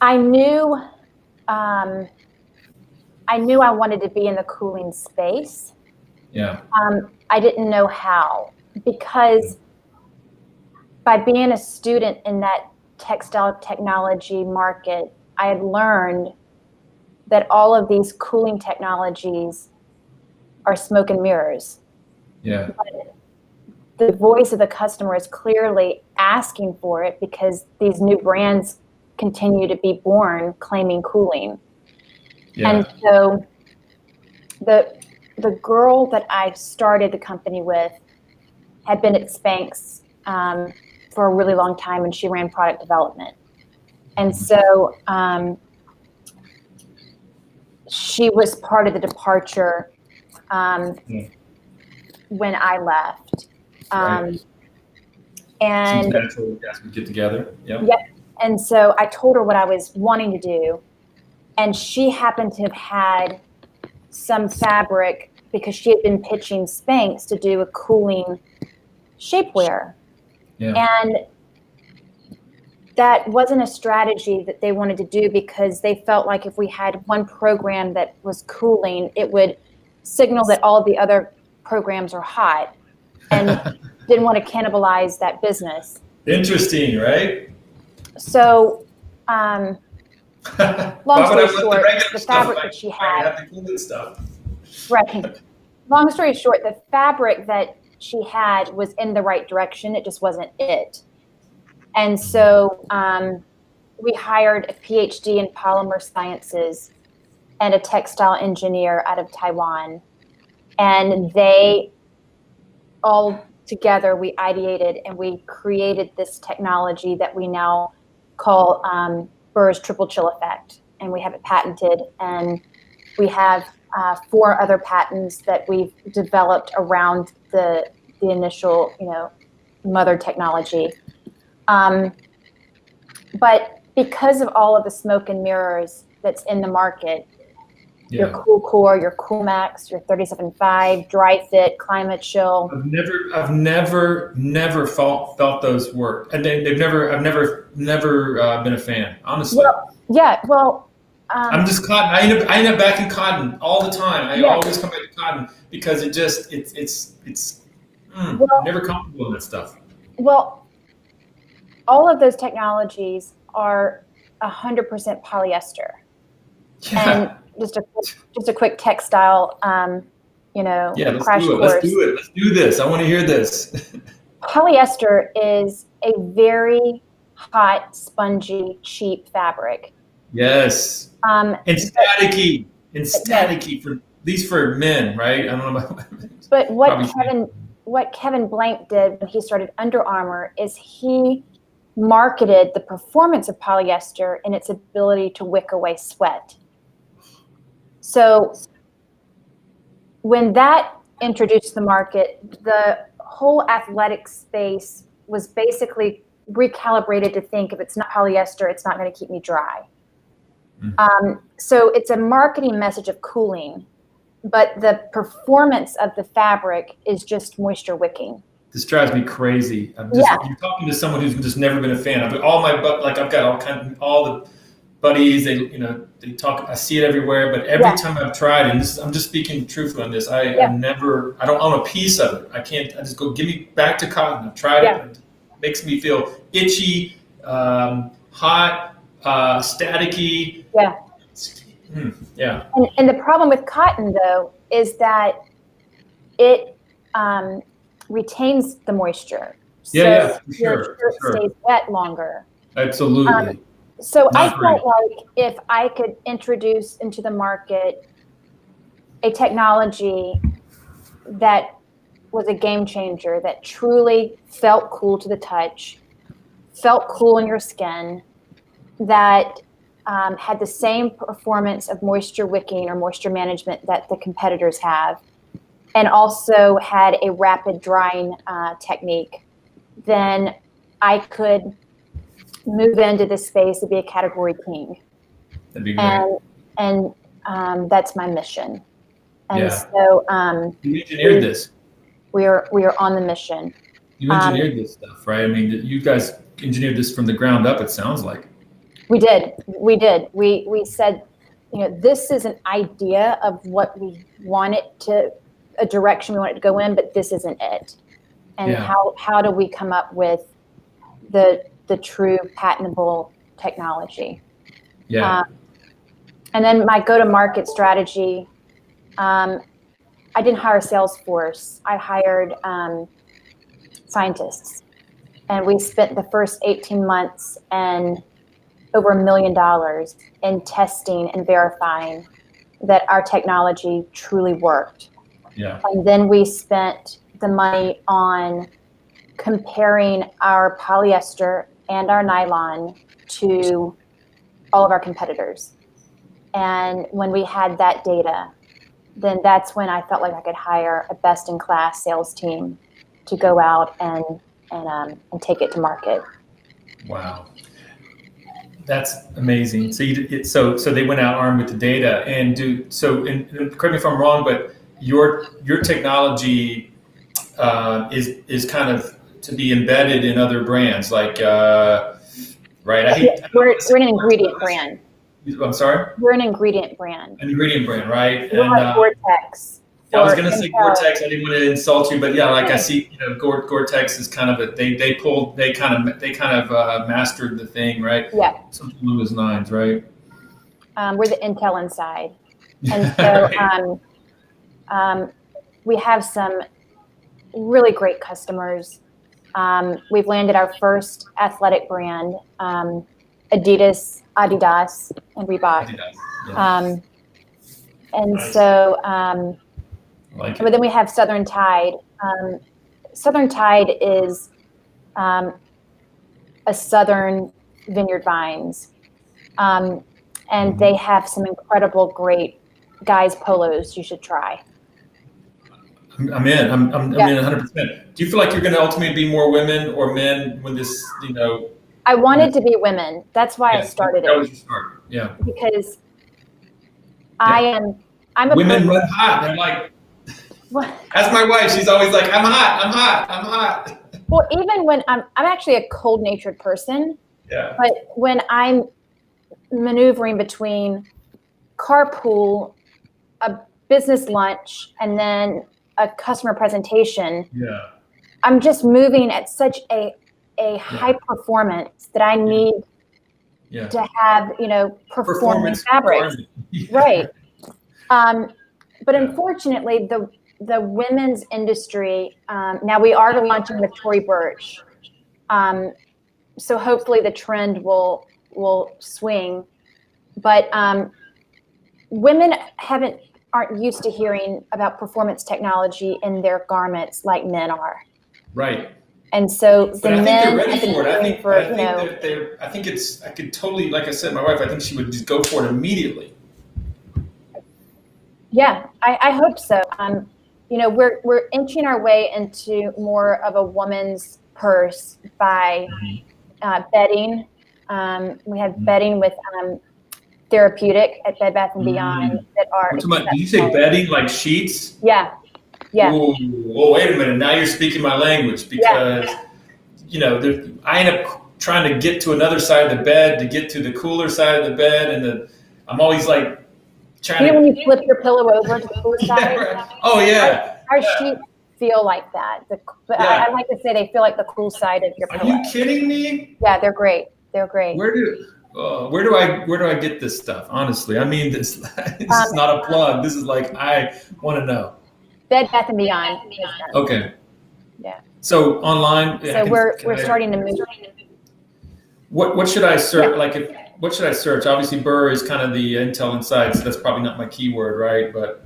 I knew I knew I wanted to be in the cooling space. Yeah. I didn't know how, because by being a student in that textile technology market, I had learned that all of these cooling technologies are smoke and mirrors. Yeah. But the voice of the customer is clearly asking for it, because these new brands continue to be born claiming cooling. Yeah. And so the girl that I started the company with had been at Spanx for a really long time, and she ran product development. And so she was part of the departure when I left. Right. And seems natural you guys would get together. Yep. Yep. And so I told her what I was wanting to do, and she happened to have had some fabric, because she had been pitching Spanx to do a cooling shapewear. Yeah. And that wasn't a strategy that they wanted to do, because they felt like if we had one program that was cooling, it would signal that all of the other programs are hot, and didn't want to cannibalize that business. Interesting, right? So, long story short, the fabric that she had, the cooling stuff. right. Long story short, the fabric that she had was in the right direction. It just wasn't it. And so we hired a PhD in polymer sciences and a textile engineer out of Taiwan. And they all together, we ideated and we created this technology that we now call brrr's triple chill effect. And we have it patented. And we have 4 other patents that we've developed around the initial, mother technology. But because of all of the smoke and mirrors that's in the market, your Cool Core, your Cool Max, your 37.5, Dry Fit, Climate Chill. I've never felt those work, and I've never been a fan, honestly. Well, I'm just cotton. I end up back in cotton all the time. I always come back to cotton because it's never comfortable in that stuff. Well, all of those technologies are 100% polyester. Yeah. And just a quick textile, crash course. Let's do it. Let's do this. I want to hear this. Polyester is a very hot, spongy, cheap fabric. Yes. And staticky. For at least for men, right? I don't know about. But what Kevin Blank did when he started Under Armour is he marketed the performance of polyester and its ability to wick away sweat. So when that introduced the market, the whole athletic space was basically recalibrated to think if it's not polyester, it's not going to keep me dry. Mm-hmm. So it's a marketing message of cooling, but the performance of the fabric is just moisture wicking. This drives me crazy. You're talking to someone who's just never been a fan. I've got all the buddies. They talk. I see it everywhere. But every time I've tried, and I'm just speaking truthfully on this, I don't own a piece of it. I can't. I just go, give me back to cotton. I've tried it. It makes me feel itchy, hot, staticky. Yeah. Yeah. And the problem with cotton, though, is that it retains the moisture. For your sure. shirt stays wet longer. Absolutely. So I felt like if I could introduce into the market a technology that was a game changer, that truly felt cool to the touch, felt cool in your skin, that had the same performance of moisture wicking or moisture management that the competitors have, and also had a rapid drying technique, then I could move into this space to be a category king. That'd be great. And that's my mission. And so you engineered this. We are on the mission. You engineered this stuff, right? I mean, you guys engineered this from the ground up, it sounds like. We did. We said this is an idea of what we want it to, a direction we want it to go in, but this isn't it. And how do we come up with the true patentable technology? Yeah. And then my go-to-market strategy, I didn't hire a sales force. I hired scientists. And we spent the first 18 months and over $1 million in testing and verifying that our technology truly worked. Yeah. And then we spent the money on comparing our polyester and our nylon to all of our competitors. And when we had that data, then that's when I felt like I could hire a best-in-class sales team to go out and take it to market. Wow, that's amazing. So so they went out armed with the data and correct me if I'm wrong, but your technology is kind of to be embedded in other brands, like right? We're an ingredient brand. I'm sorry? We're an ingredient brand. An ingredient brand, right? We're like Gore-Tex. I was going to say Gore-Tex. I didn't want to insult you, but yeah, like I see, Gore-Tex is kind of they kind of mastered the thing, right? Yeah. Something along those lines, right? We're the Intel inside, and so we have some really great customers. We've landed our first athletic brand, Adidas, and Reebok. Adidas, yeah. And nice. So, but then we have Southern Tide. Southern Tide is a Southern Vineyard Vines. And they have some incredible, great guys' polos you should try. I'm in. I'm in 100%. Do you feel like you're going to ultimately be more women or men when this, I wanted to be women. That's why I started it. That was your start. Yeah. Because I'm a women run hot. They're like, that's my wife. She's always like, I'm hot. Well, even when I'm actually a cold-natured person. Yeah. But when I'm maneuvering between carpool, a business lunch, and then a customer presentation, I'm just moving at such a high performance that I need to have, performance fabrics. Right. But unfortunately, the women's industry, now we are launching with Tory Burch. So hopefully the trend will swing. But women aren't used to hearing about performance technology in their garments like men are. Right. And so the men they're ready have been for it. I think I could totally, like I said, my wife, I think she would just go for it immediately. Yeah, I hope so. We're inching our way into more of a woman's purse by bedding. We have bedding with therapeutic at Bed Bath & Beyond that are. Did you say bedding like sheets? Yeah. Yeah. Ooh, wait a minute. Now you're speaking my language because, I end up trying to get to another side of the bed to get to the cooler side of the bed. And I'm always like trying when you flip your pillow over to the cooler side? Right. Oh, yeah. Our sheets feel like that. I like to say they feel like the cool side of your pillow. Are you kidding me? Yeah, they're great. They're great. Where do I get this stuff? Honestly, I mean, this is not a plug. This is like, I want to know. Bed Bath & Beyond. Okay. Yeah. So online. So we're starting to move. What should I search? What should I search? Obviously, brrr is kind of the Intel inside, so that's probably not my keyword, right? But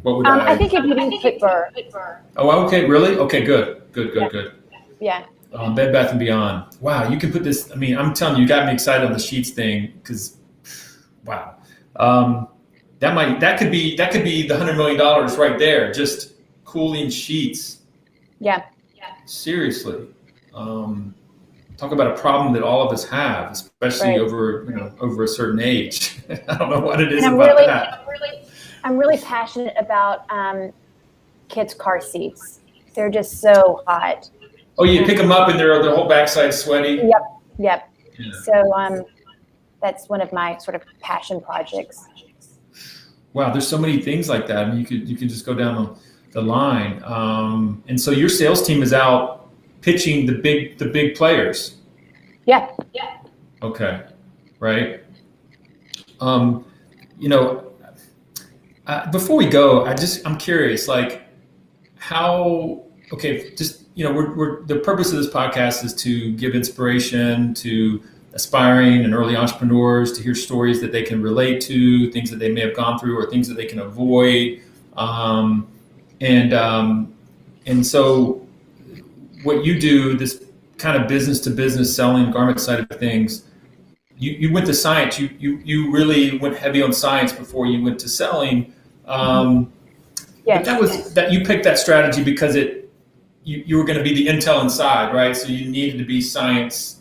what would I think if you didn't put brrr. Oh, okay, really? Okay, good. Yeah. Bed Bath & Beyond. Wow, you can put this. I mean, I'm telling you, you got me excited on the sheets thing because, wow, that could be the $100 million right there. Just cooling sheets. Yeah. Seriously, talk about a problem that all of us have, especially over a certain age. I don't know what it is about that. I'm really passionate about kids' car seats. They're just so hot. Oh, you pick them up and their whole backside sweaty. Yep. Yeah. So that's one of my sort of passion projects. Wow, there's so many things like that. I mean, you could just go down the line. And so your sales team is out pitching the big players. Yeah. Okay, right. You know, before we go, I'm curious, like how. Okay, just we're the purpose of this podcast is to give inspiration to aspiring and early entrepreneurs, to hear stories that they can relate to, things that they may have gone through, or things that they can avoid. And so what you do, this kind of business to business selling garment side of things, you went to science. You really went heavy on science before you went to selling. Yes. But that you picked that strategy because you were going to be the intel inside, right? So you needed to be science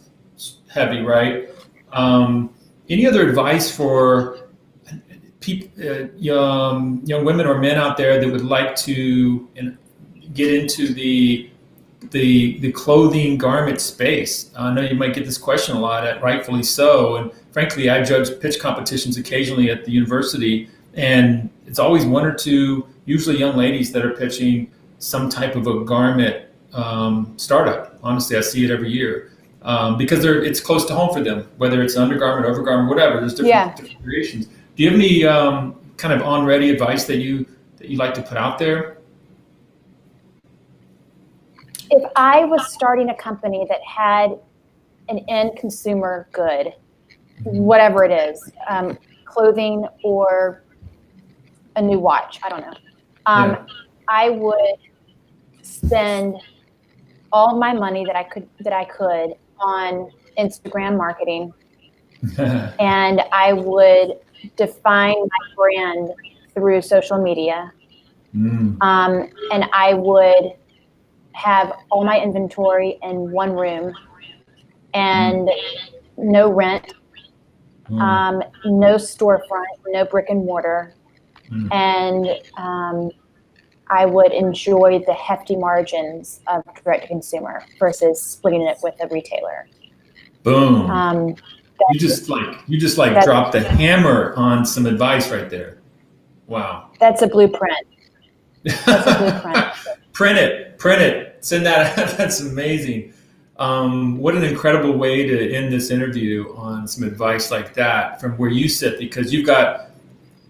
heavy, right? Any other advice for people, young women or men out there that would like to get into the clothing garment space? I know you might get this question a lot, rightfully so. And frankly, I judge pitch competitions occasionally at the university, and it's always one or two, usually young ladies, that are pitching some type of a garment startup. Honestly, I see it every year because it's close to home for them, whether it's undergarment, overgarment, whatever. There's different creations. Do you have any kind of on-ready advice that you like to put out there? If I was starting a company that had an end consumer good, whatever it is, clothing or a new watch, I don't know. I would spend all my money that I could on Instagram marketing, and I would define my brand through social media, and I would have all my inventory in one room and no rent, no storefront, no brick and mortar, and I would enjoy the hefty margins of direct to consumer versus splitting it with a retailer. Boom. You just dropped the hammer on some advice right there. Wow. That's a blueprint. Print it. Send that. That's amazing. What an incredible way to end this interview on some advice like that from where you sit, because you've got,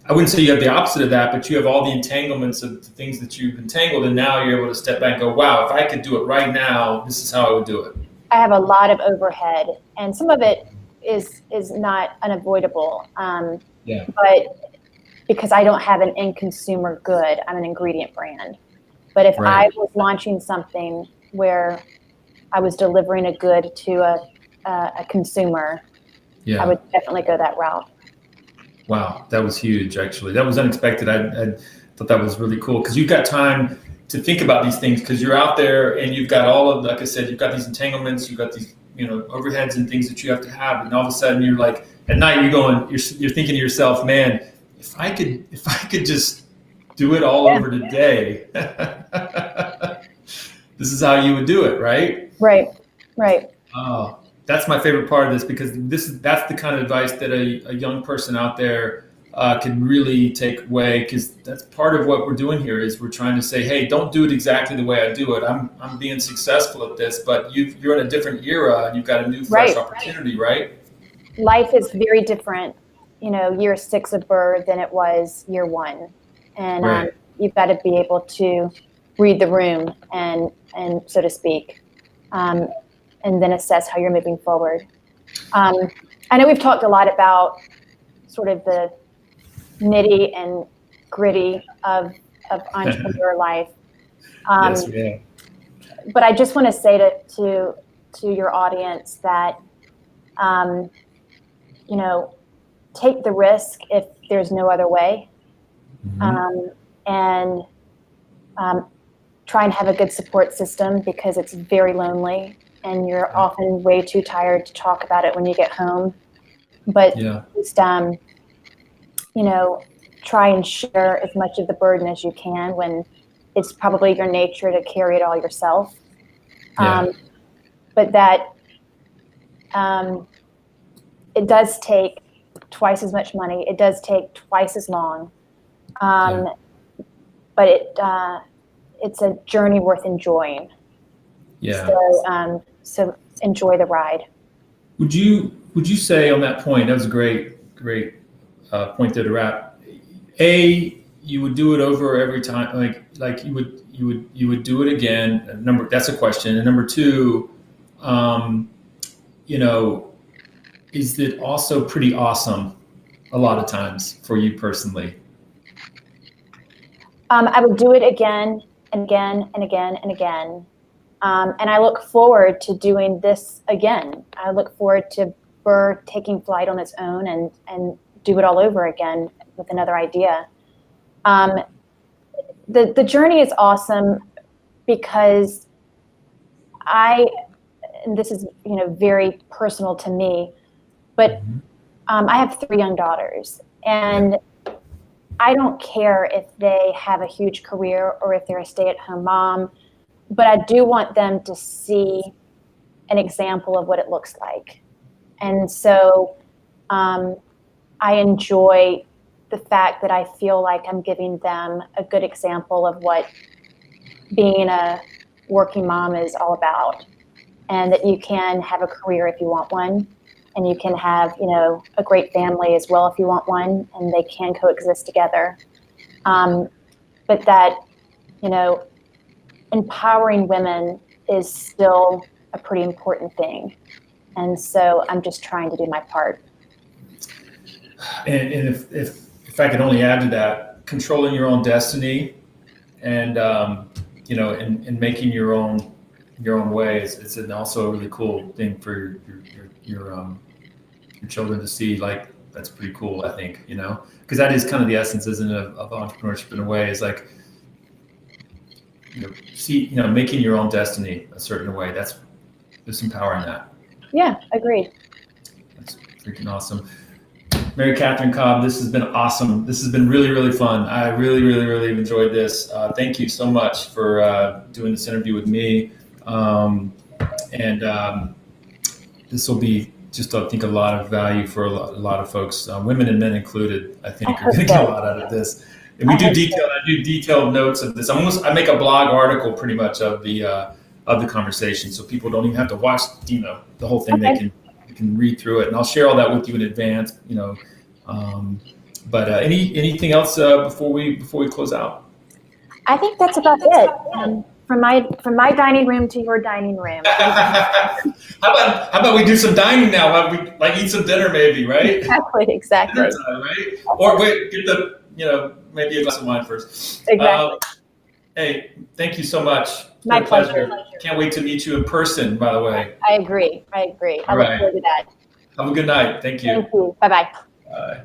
I wouldn't say you have the opposite of that, but you have all the entanglements of the things that you've entangled, and now you're able to step back and go, wow, if I could do it right now, this is how I would do it. I have a lot of overhead, and some of it is not unavoidable. But because I don't have an end consumer good, I'm an ingredient brand. But if I was launching something where I was delivering a good to a consumer, I would definitely go that route. Wow, that was huge, actually. That was unexpected. I thought that was really cool because you've got time to think about these things because you're out there and you've got all of, like I said, you've got these entanglements, you've got these, overheads and things that you have to have. And all of a sudden you're like, at night you're thinking to yourself, man, if I could just do it all over today, this is how you would do it, right? Right. Oh, that's my favorite part of this because that's the kind of advice that a young person out there can really take away, because that's part of what we're doing here is we're trying to say, hey, don't do it exactly the way I do it. I'm being successful at this, but you're in a different era and you've got a new fresh opportunity, right? Life is very different, year 6 of brrr than it was year 1. And you've got to be able to read the room and so to speak, and then assess how you're moving forward. I know we've talked a lot about sort of the nitty and gritty of entrepreneur life. Yes, we have. But I just want to say to your audience that, take the risk if there's no other way, and try and have a good support system because it's very lonely and you're often way too tired to talk about it when you get home. But just, try and share as much of the burden as you can when it's probably your nature to carry it all yourself. But that it does take twice as much money. It does take twice as long. But it's a journey worth enjoying. Yeah. So enjoy the ride. Would you say on that point, that was a great point there to wrap. You would do it over every time, like you would do it again. That's a question. And number two, is it also pretty awesome a lot of times for you personally? I would do it again and again and again and again. And I look forward to doing this again. I look forward to brrr taking flight on its own and do it all over again with another idea. The journey is awesome because and this is very personal to me, but I have 3 young daughters, and I don't care if they have a huge career or if they're a stay-at-home mom, but I do want them to see an example of what it looks like. And so I enjoy the fact that I feel like I'm giving them a good example of what being a working mom is all about, and that you can have a career if you want one, and you can have, a great family as well if you want one, and they can coexist together. But that, empowering women is still a pretty important thing. And so I'm just trying to do my part. And if I could only add to that, controlling your own destiny and, and making your own way it's also a really cool thing for your children to see. Like, that's pretty cool, I think, because that is kind of the essence, isn't it, of entrepreneurship in a way, is like, making your own destiny a certain way. There's some power in that. Yeah, agreed. That's freaking awesome. Mary-Cathryn Kolb, this has been awesome. This has been really, really fun. I really, really, really enjoyed this. Thank you so much for doing this interview with me. This will be just, I think, a lot of value for a lot of folks, women and men included, I think, are going to get a lot out of this. And I do detailed notes of this. I make a blog article pretty much of the conversation, so people don't even have to watch, the whole thing. Okay. They can read through it, and I'll share all that with you in advance. But anything else before we close out? I think that's about it. From my dining room to your dining room. How about we do some dining now? How we eat some dinner maybe, right? Exactly. Dinner time, right? Or wait, get the maybe a glass of wine first. Exactly. Hey, thank you so much. My pleasure. Can't wait to meet you in person, by the way. I agree. I look forward to that. Have a good night. Thank you. Thank you. Bye-bye. Bye.